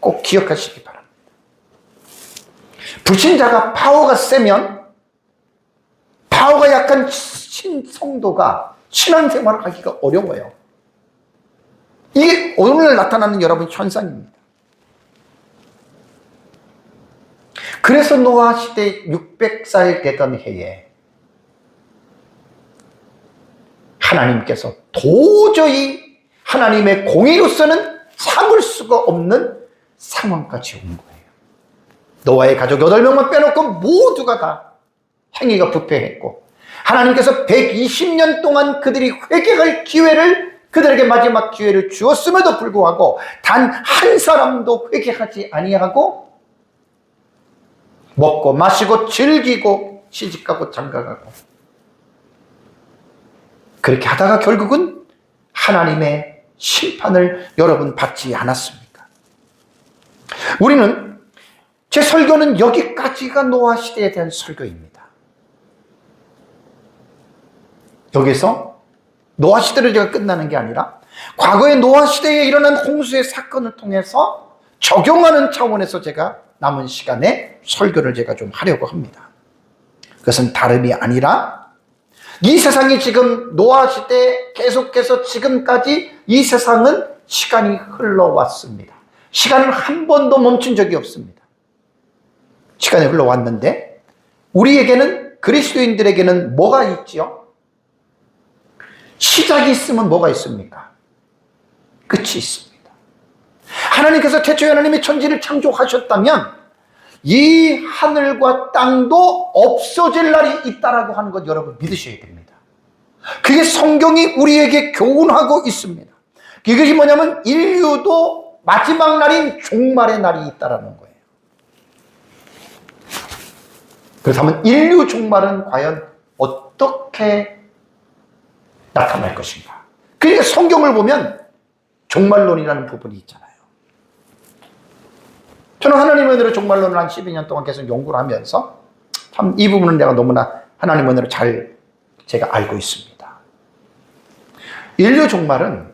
꼭 기억하시기 바랍니다. 불신자가 파워가 세면 파워가 약한 신성도가 신앙생활을 하기가 어려워요. 이게 오늘 나타나는 여러분 현상입니다. 그래서 노아 시대 600살 되던 해에 하나님께서 도저히 하나님의 공의로서는 참을 수가 없는 상황까지 온 거예요. 노아의 가족 8명만 빼놓고 모두가 다 행위가 부패했고 하나님께서 120년 동안 그들이 회개할 기회를 그들에게 마지막 기회를 주었음에도 불구하고 단 한 사람도 회개하지 아니하고 먹고 마시고 즐기고 시집가고 장가가고 그렇게 하다가 결국은 하나님의 심판을 여러분 받지 않았습니까? 우리는 제 설교는 여기까지가 노아 시대에 대한 설교입니다. 여기서 노아 시대를 제가 끝나는 게 아니라 과거의 노아 시대에 일어난 홍수의 사건을 통해서 적용하는 차원에서 제가 남은 시간에 설교를 제가 좀 하려고 합니다. 그것은 다름이 아니라 이 세상이 지금 노아 시대 계속해서 지금까지 이 세상은 시간이 흘러왔습니다. 시간은 한 번도 멈춘 적이 없습니다. 시간이 흘러왔는데 우리에게는 그리스도인들에게는 뭐가 있지요? 시작이 있으면 뭐가 있습니까? 끝이 있습니다. 하나님께서 태초에 하나님이 천지를 창조하셨다면 이 하늘과 땅도 없어질 날이 있다라고 하는 것 여러분 믿으셔야 됩니다. 그게 성경이 우리에게 교훈하고 있습니다. 이것이 뭐냐면 인류도 마지막 날인 종말의 날이 있다라는 거예요. 그렇다면 인류 종말은 과연 어떻게 나타날 것인가? 그러니까 성경을 보면 종말론이라는 부분이 있잖아요. 저는 하나님의 은혜로 종말론을 한 12년 동안 계속 연구를 하면서 참 이 부분은 내가 너무나 하나님의 은혜로 잘 제가 알고 있습니다. 인류 종말은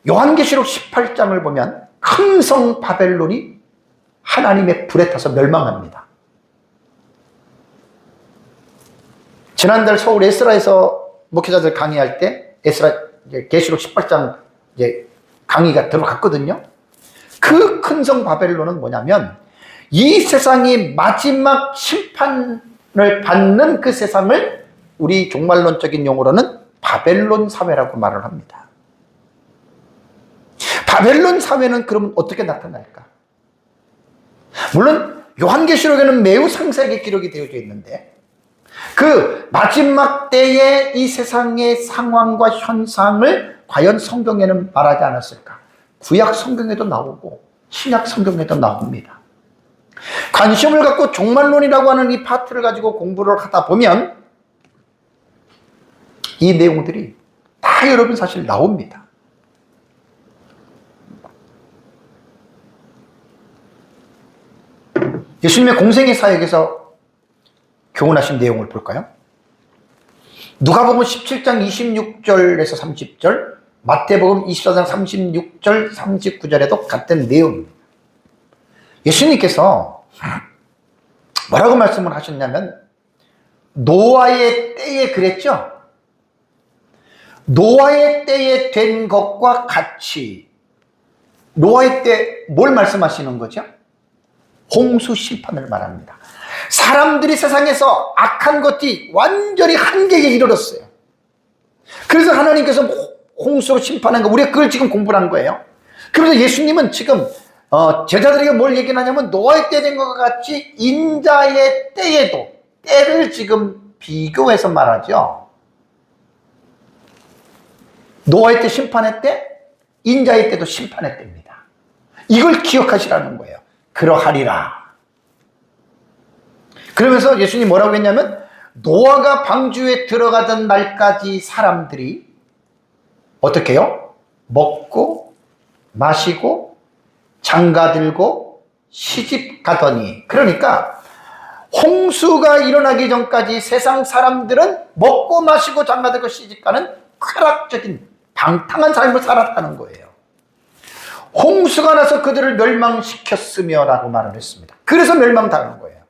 요한계시록 18장을 보면 큰 성 바벨론이 하나님의 불에 타서 멸망합니다. 지난달 서울 에스라에서 목회자들 강의할 때 에스라 이제 계시록 18장 이제 강의가 들어갔거든요. 그 큰 성 바벨론은 뭐냐면 이 세상이 마지막 심판을 받는 그 세상을 우리 종말론적인 용어로는 바벨론 사회라고 말을 합니다. 바벨론 사회는 그러면 어떻게 나타날까? 물론 요한계시록에는 매우 상세하게 기록이 되어져 있는데 그 마지막 때의 이 세상의 상황과 현상을 과연 성경에는 말하지 않았을까? 구약 성경에도 나오고 신약 성경에도 나옵니다. 관심을 갖고 종말론이라고 하는 이 파트를 가지고 공부를 하다 보면 이 내용들이 다 여러분 사실 나옵니다. 예수님의 공생의 사역에서 교훈하신 내용을 볼까요? 누가복음 17장 26절에서 30절, 마태복음 24장 36절, 39절에도 같은 내용. 예수님께서 뭐라고 말씀을 하셨냐면 노아의 때에 그랬죠? 노아의 때에 된 것과 같이 노아의 때 뭘 말씀하시는 거죠? 홍수 심판을 말합니다. 사람들이 세상에서 악한 것이 완전히 한계에 이르렀어요. 그래서 하나님께서 홍수로 심판한 거, 우리가 그걸 지금 공부를 한 거예요. 그래서 예수님은 지금 제자들에게 뭘 얘기하냐면 노아의 때 된 것과 같이 인자의 때에도 때를 지금 비교해서 말하죠. 노아의 때 심판의 때, 인자의 때도 심판의 때입니다. 이걸 기억하시라는 거예요. 그러하리라. 그러면서 예수님이 뭐라고 했냐면 노아가 방주에 들어가던 날까지 사람들이 어떻게 해요? 먹고 마시고 장가들고 시집 가더니, 그러니까 홍수가 일어나기 전까지 세상 사람들은 먹고 마시고 장가들고 시집 가는 쾌락적인 방탕한 삶을 살았다는 거예요. 홍수가 나서 그들을 멸망시켰으며 라고 말을 했습니다. 그래서 멸망당한 거예요.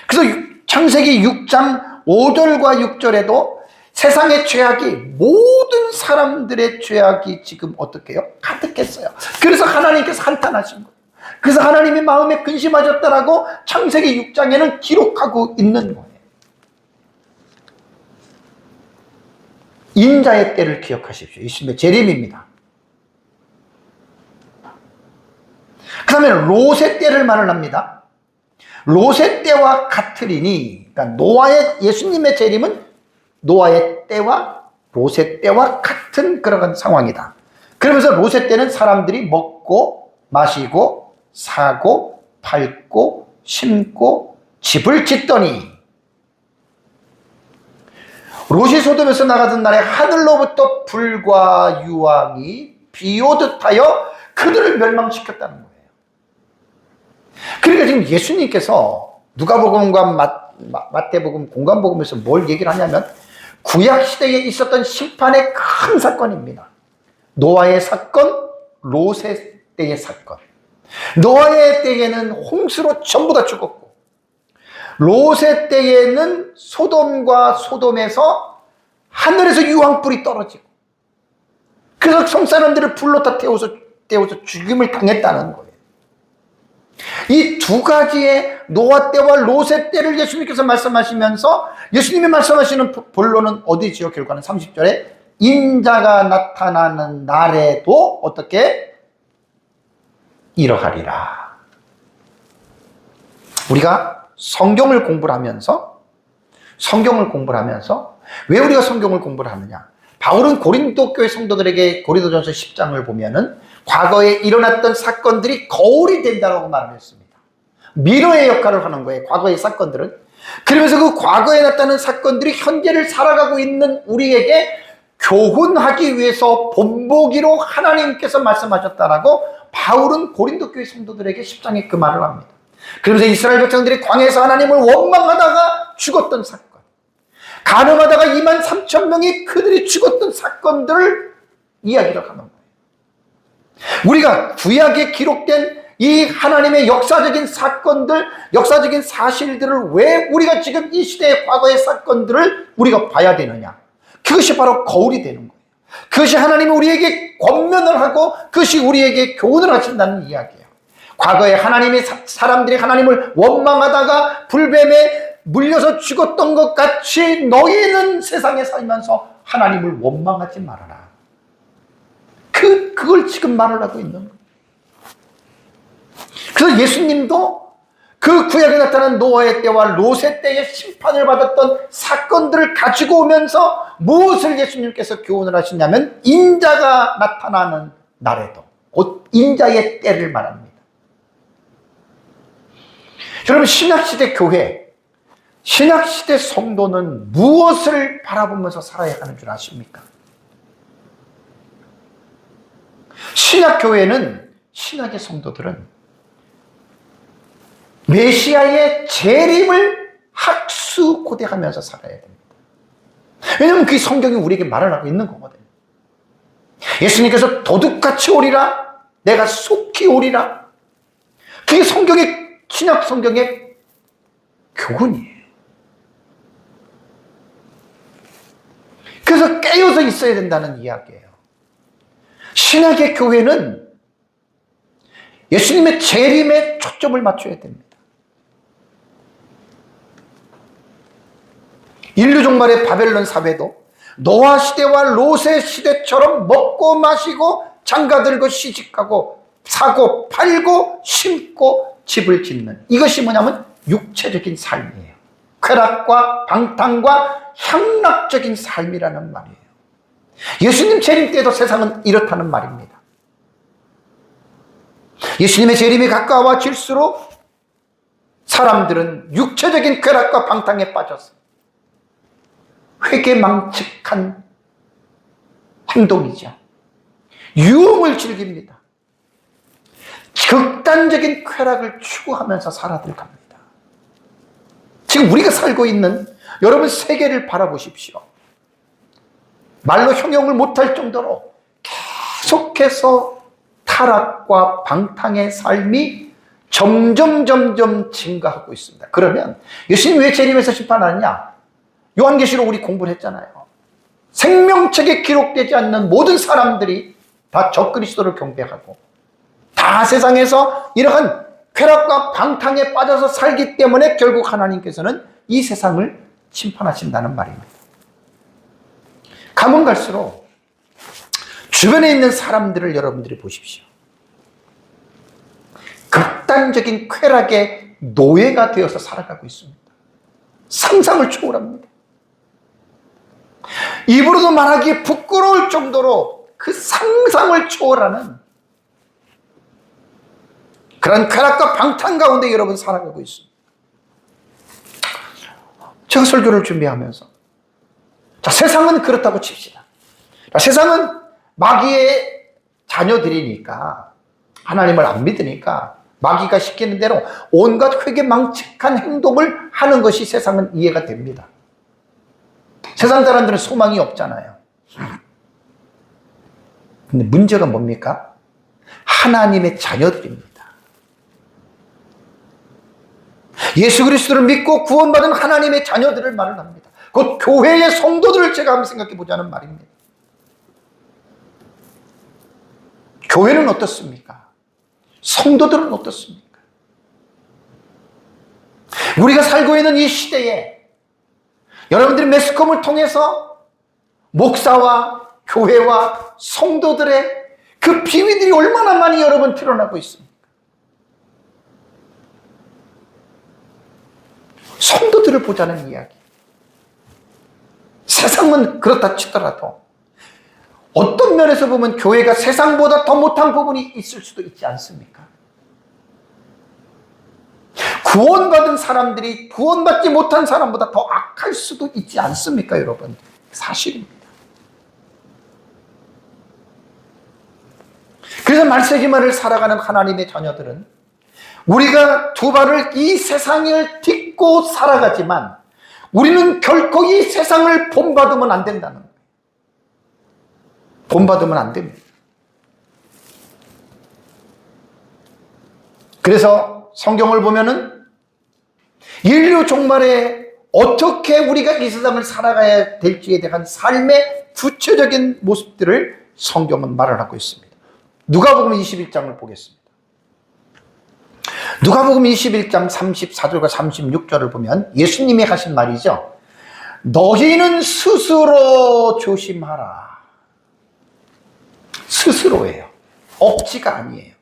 그래서 창세기 6장 5절과 6절에도 세상의 죄악이, 모든 사람들의 죄악이 지금 어떻게 해요? 가득했어요. 그래서 하나님께서 한탄하신 거예요. 그래서 하나님이 마음에 근심하셨다라고 창세기 6장에는 기록하고 있는 거예요. 인자의 때를 기억하십시오. 예수님의 재림입니다. 그 다음에 롯의 때를 말을 합니다. 롯의 때와 같으리니, 그러니까 노아의, 예수님의 재림은 노아의 때와 롯의 때와 같은 그런 상황이다. 그러면서 롯의 때는 사람들이 먹고 마시고 사고 팔고 심고 집을 짓더니, 롯이 소돔에서 나가던 날에 하늘로부터 불과 유황이 비오듯 하여 그들을 멸망시켰다는 거예요. 그러니까 지금 예수님께서 누가복음과 마태복음, 공관복음에서 뭘 얘기를 하냐면 구약시대에 있었던 심판의 큰 사건입니다. 노아의 사건, 롯의 때의 사건. 노아의 때에는 홍수로 전부 다 죽었고, 롯의 때에는 소돔과 소돔에서 하늘에서 유황불이 떨어지고, 그래서 성사람들을 불로 다 태워서 죽임을 당했다는 거예요. 이 두 가지의 노아 때와 롯의 때를 예수님께서 말씀하시면서 예수님이 말씀하시는 본론은 어디지요? 결과는 30절에 인자가 나타나는 날에도 어떻게 이러하리라. 우리가 성경을 공부를 하면서 왜 우리가 성경을 공부를 하느냐? 바울은 고린도 교회 성도들에게 고린도전서 10장을 보면은 과거에 일어났던 사건들이 거울이 된다고 말을 했습니다. 미러의 역할을 하는 거예요, 과거의 사건들은. 그러면서 그 과거에 나타난 사건들이 현재를 살아가고 있는 우리에게 교훈하기 위해서 본보기로 하나님께서 말씀하셨다라고 바울은 고린도 교회 성도들에게 10장에 그 말을 합니다. 그러면서 이스라엘 백성들이 광야에서 하나님을 원망하다가 죽었던 사건, 간음하다가 23,000명이 그들이 죽었던 사건들을 이야기를 하는 거예요. 우리가 구약에 기록된 이 하나님의 역사적인 사건들, 역사적인 사실들을 왜 우리가 지금 이 시대의 과거의 사건들을 우리가 봐야 되느냐? 그것이 바로 거울이 되는 거예요. 그것이 하나님이 우리에게 권면을 하고 그것이 우리에게 교훈을 하신다는 이야기예요. 과거에 하나님의 사람들이 하나님을 원망하다가 불뱀에 물려서 죽었던 것 같이 너희는 세상에 살면서 하나님을 원망하지 말아라. 그걸 지금 말을 하고 있는 거예요. 그래서 예수님도 그 구약에 나타난 노아의 때와 롯의 때에 심판을 받았던 사건들을 가지고 오면서 무엇을 예수님께서 교훈을 하시냐면 인자가 나타나는 날에도 곧 인자의 때를 말합니다. 여러분, 신약시대 교회, 신약시대 성도는 무엇을 바라보면서 살아야 하는 줄 아십니까? 신약교회는, 신약의 성도들은 메시아의 재림을 학수고대하면서 살아야 됩니다. 왜냐하면 그 성경이 우리에게 말을 하고 있는 거거든요. 예수님께서 도둑같이 오리라, 내가 속히 오리라. 그게 성경의, 신약 성경의 교훈이에요. 그래서 깨어서 있어야 된다는 이야기예요. 신약의 교회는 예수님의 재림에 초점을 맞춰야 됩니다. 인류 종말의 바벨론 사회도 노아 시대와 롯의 시대처럼 먹고 마시고 장가들고 시집가고 사고 팔고 심고 집을 짓는, 이것이 뭐냐면 육체적인 삶이에요. 쾌락과 방탕과 향락적인 삶이라는 말이에요. 예수님 재림 때도 세상은 이렇다는 말입니다. 예수님의 재림이 가까워질수록 사람들은 육체적인 쾌락과 방탕에 빠져서 회개망측한 행동이죠. 유흥을 즐깁니다. 극단적인 쾌락을 추구하면서 살아들 갑니다. 지금 우리가 살고 있는 여러분 세계를 바라보십시오. 말로 형용을 못할 정도로 계속해서 타락과 방탕의 삶이 점점 증가하고 있습니다. 그러면 예수님 왜 재림에서 심판하느냐? 요한계시록 우리 공부를 했잖아요. 생명책에 기록되지 않는 모든 사람들이 다 적그리스도를 경배하고 다 세상에서 이러한 쾌락과 방탕에 빠져서 살기 때문에 결국 하나님께서는 이 세상을 심판하신다는 말입니다. 가면 갈수록 주변에 있는 사람들을 여러분들이 보십시오. 극단적인 쾌락의 노예가 되어서 살아가고 있습니다. 상상을 초월합니다. 입으로도 말하기 부끄러울 정도로 그 상상을 초월하는 그런 쾌락과 방탕 가운데 여러분 살아가고 있습니다. 제가 설교를 준비하면서, 자, 세상은 그렇다고 칩시다. 자, 세상은 마귀의 자녀들이니까, 하나님을 안 믿으니까 마귀가 시키는 대로 온갖 회개망측한 행동을 하는 것이 세상은 이해가 됩니다. 세상 사람들은 소망이 없잖아요. 근데 문제가 뭡니까? 하나님의 자녀들입니다. 예수 그리스도를 믿고 구원받은 하나님의 자녀들을 말을 합니다. 곧 교회의 성도들을 제가 한번 생각해 보자는 말입니다. 교회는 어떻습니까? 성도들은 어떻습니까? 우리가 살고 있는 이 시대에 여러분들이 매스컴을 통해서 목사와 교회와 성도들의 그 비밀들이 얼마나 많이 여러분 드러나고 있습니까? 성도들을 보자는 이야기. 세상은 그렇다 치더라도 어떤 면에서 보면 교회가 세상보다 더 못한 부분이 있을 수도 있지 않습니까? 구원받은 사람들이 구원받지 못한 사람보다 더 악할 수도 있지 않습니까, 여러분? 사실입니다. 그래서 말세기말을 살아가는 하나님의 자녀들은 우리가 두 발을 이 세상을 딛고 살아가지만 우리는 결코 이 세상을 본받으면 안 된다는 거예요. 본받으면 안 됩니다. 그래서 성경을 보면은 인류 종말에 어떻게 우리가 이 세상을 살아가야 될지에 대한 삶의 구체적인 모습들을 성경은 말을 하고 있습니다. 누가복음 21장을 보겠습니다. 누가복음 21장 34절과 36절을 보면 예수님이 하신 말이죠. 너희는 스스로 조심하라. 스스로예요. 억지가 아니에요.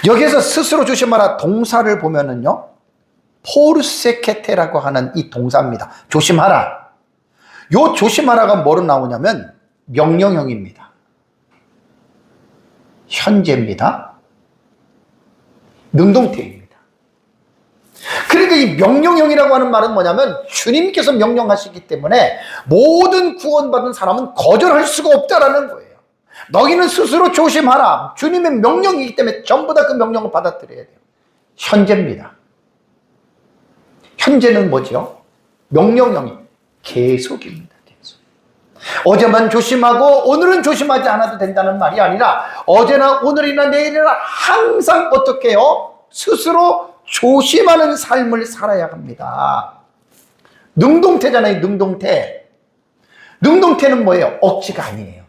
여기에서 스스로 조심하라 동사를 보면은요, 포르세케테라고 하는 이 동사입니다. 조심하라. 요 조심하라가 뭐로 나오냐면 명령형입니다. 현재입니다. 능동태입니다. 그러니까 이 명령형이라고 하는 말은 뭐냐면 주님께서 명령하시기 때문에 모든 구원받은 사람은 거절할 수가 없다라는 거예요. 너희는 스스로 조심하라. 주님의 명령이기 때문에 전부 다 그 명령을 받아들여야 돼요. 현재입니다. 현재는 뭐죠? 명령형이 계속입니다. 계속. 어제만 조심하고 오늘은 조심하지 않아도 된다는 말이 아니라 어제나 오늘이나 내일이나 항상 어떻게 해요? 스스로 조심하는 삶을 살아야 합니다. 능동태잖아요. 능동태. 능동태는 뭐예요? 억지가 아니에요.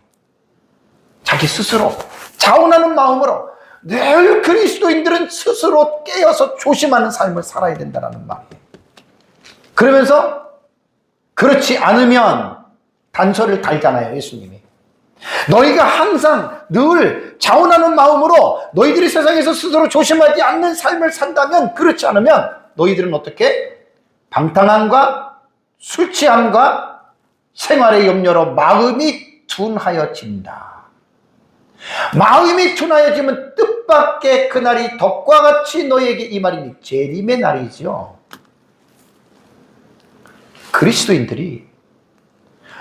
자기 스스로 자원하는 마음으로 늘 그리스도인들은 스스로 깨어서 조심하는 삶을 살아야 된다는 말이에요. 그러면서 그렇지 않으면 단서를 달잖아요. 예수님이. 너희가 항상 늘 자원하는 마음으로 너희들이 세상에서 스스로 조심하지 않는 삶을 산다면, 그렇지 않으면 너희들은 어떻게? 방탕함과 술 취함과 생활의 염려로 마음이 둔하여진다. 마음이 둔하여지면 뜻밖의 그날이 덕과 같이 너희에게 이 말이니 재림의 날이죠. 그리스도인들이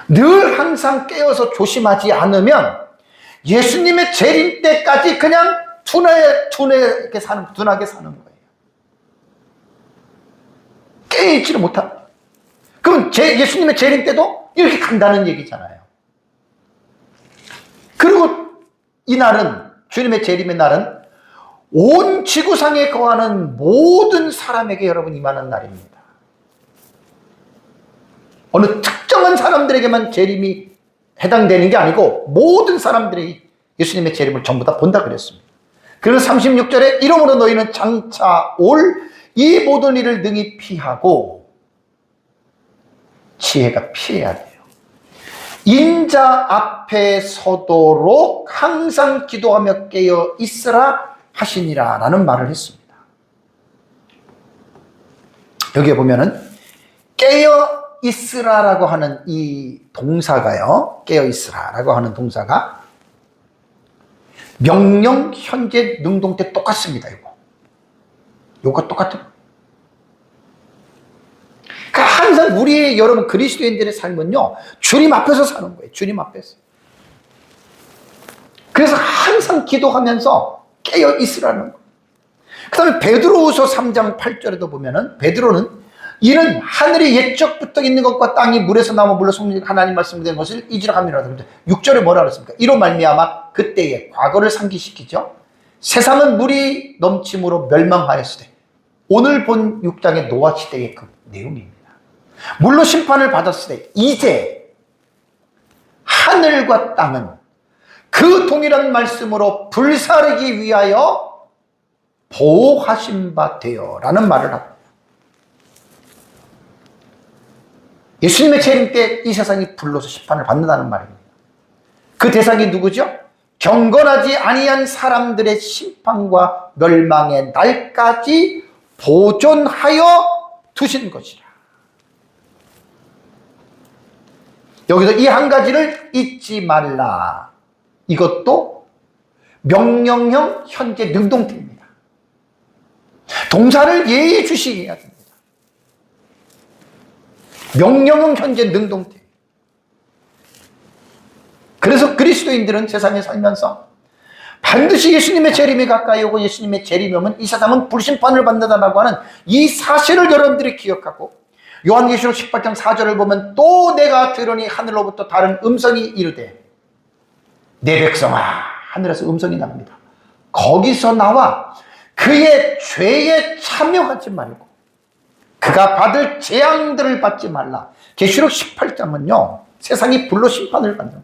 늘 항상 깨어서 조심하지 않으면 예수님의 재림 때까지 그냥 둔하게 사는 거예요. 깨있지를 못합니다. 그럼 예수님의 재림 때도 이렇게 간다는 얘기잖아요. 그리고 이 날은, 주님의 재림의 날은 온 지구상에 거하는 모든 사람에게 여러분 임하는 날입니다. 어느 특정한 사람들에게만 재림이 해당되는 게 아니고 모든 사람들이 예수님의 재림을 전부 다 본다 그랬습니다. 그래서 36절에 이러므로 너희는 장차 올 이 모든 일을 능히 피하고, 지혜가 필요해야 돼요. 인자 앞에 서도록 항상 기도하며 깨어 있으라 하시니라 라는 말을 했습니다. 여기에 보면은 깨어 있으라라고 하는 이 동사가요, 깨어 있으라라고 하는 동사가 명령, 현재, 능동태 똑같습니다. 요거 똑같은. 그러니까 항상 우리 여러분 그리스도인들의 삶은요, 주님 앞에서 사는 거예요. 주님 앞에서. 그래서 항상 기도하면서 깨어 있으라는 거예요. 그 다음에 베드로후서 3장 8절에도 보면은 베드로는 이는 하늘이 옛적부터 있는 것과 땅이 물에서 나와 물로 속는 하나님 말씀된 것을 잊으라 함이라. 6절에 뭐라 그랬습니까? 이로 말미암아 그때의 과거를 상기시키죠. 세상은 물이 넘침으로 멸망하였으되, 오늘 본 6장의 노아 시대의 그 내용입니다. 물로 심판을 받았으되 이제 하늘과 땅은 그 동일한 말씀으로 불사르기 위하여 보호하신 바 되어 라는 말을 합니다. 예수님의 재림 때 이 세상이 불로서 심판을 받는다는 말입니다. 그 대상이 누구죠? 경건하지 아니한 사람들의 심판과 멸망의 날까지 보존하여 두신 것이라. 여기서 이 한 가지를 잊지 말라. 이것도 명령형 현재 능동태입니다. 동사를 예의주시해야 됩니다. 명령형 현재 능동태. 그래서 그리스도인들은 세상에 살면서 반드시 예수님의 재림이 가까이 오고 예수님의 재림이 오면 이 세상은 불심판을 받는다라고 하는 이 사실을 여러분들이 기억하고, 요한계시록 18장 4절을 보면 또 내가 들으니 하늘로부터 다른 음성이 이르되 내 백성아, 하늘에서 음성이 납니다. 거기서 나와 그의 죄에 참여하지 말고 그가 받을 재앙들을 받지 말라. 계시록 18장은요 세상이 불로 심판을 받는 것.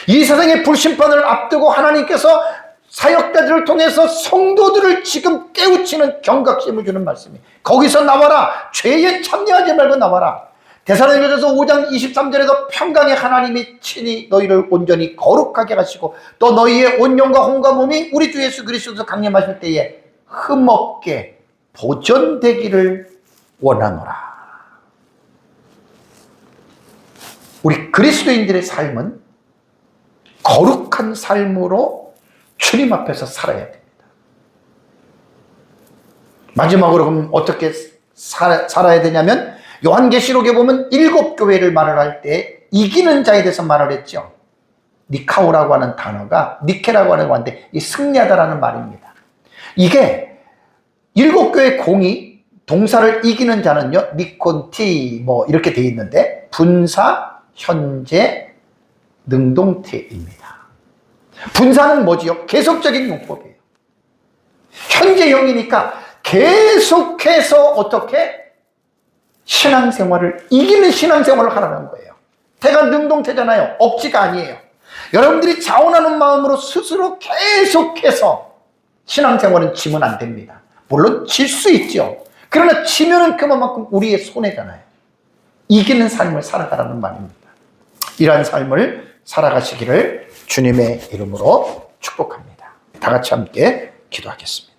이 세상의 불심판을 앞두고 하나님께서 사역자들을 통해서 성도들을 지금 깨우치는 경각심을 주는 말씀이, 거기서 나와라, 죄에 참여하지 말고 나와라. 데살로니가전서 5장 23절에도 평강의 하나님이 친히 너희를 온전히 거룩하게 하시고 또 너희의 온 영과 혼과 몸이 우리 주 예수 그리스도에서 강림하실 때에 흠없게 보존되기를 원하노라. 우리 그리스도인들의 삶은 거룩한 삶으로 주님 앞에서 살아야 됩니다. 마지막으로 그럼 어떻게 살아야 되냐면, 요한계시록에 보면 7교회를 말을 할 때 이기는 자에 대해서 말을 했죠. 니카오라고 하는 단어가 니케라고 하는 건데 이 승리하다라는 말입니다. 이게 7교회 공이 동사를 이기는 자는요, 니콘티 뭐 이렇게 돼 있는데 분사, 현재, 능동태입니다. 분사는 뭐지요? 계속적인 용법이에요. 현재형이니까 계속해서 어떻게 신앙생활을, 이기는 신앙생활을 하라는 거예요. 태가 능동태잖아요. 억지가 아니에요. 여러분들이 자원하는 마음으로 스스로 계속해서 신앙생활은 지면 안 됩니다. 물론 질 수 있죠. 그러나 지면은 그만큼 우리의 손해잖아요. 이기는 삶을 살아가라는 말입니다. 이러한 삶을 살아가시기를 주님의 이름으로 축복합니다. 다 같이 함께 기도하겠습니다.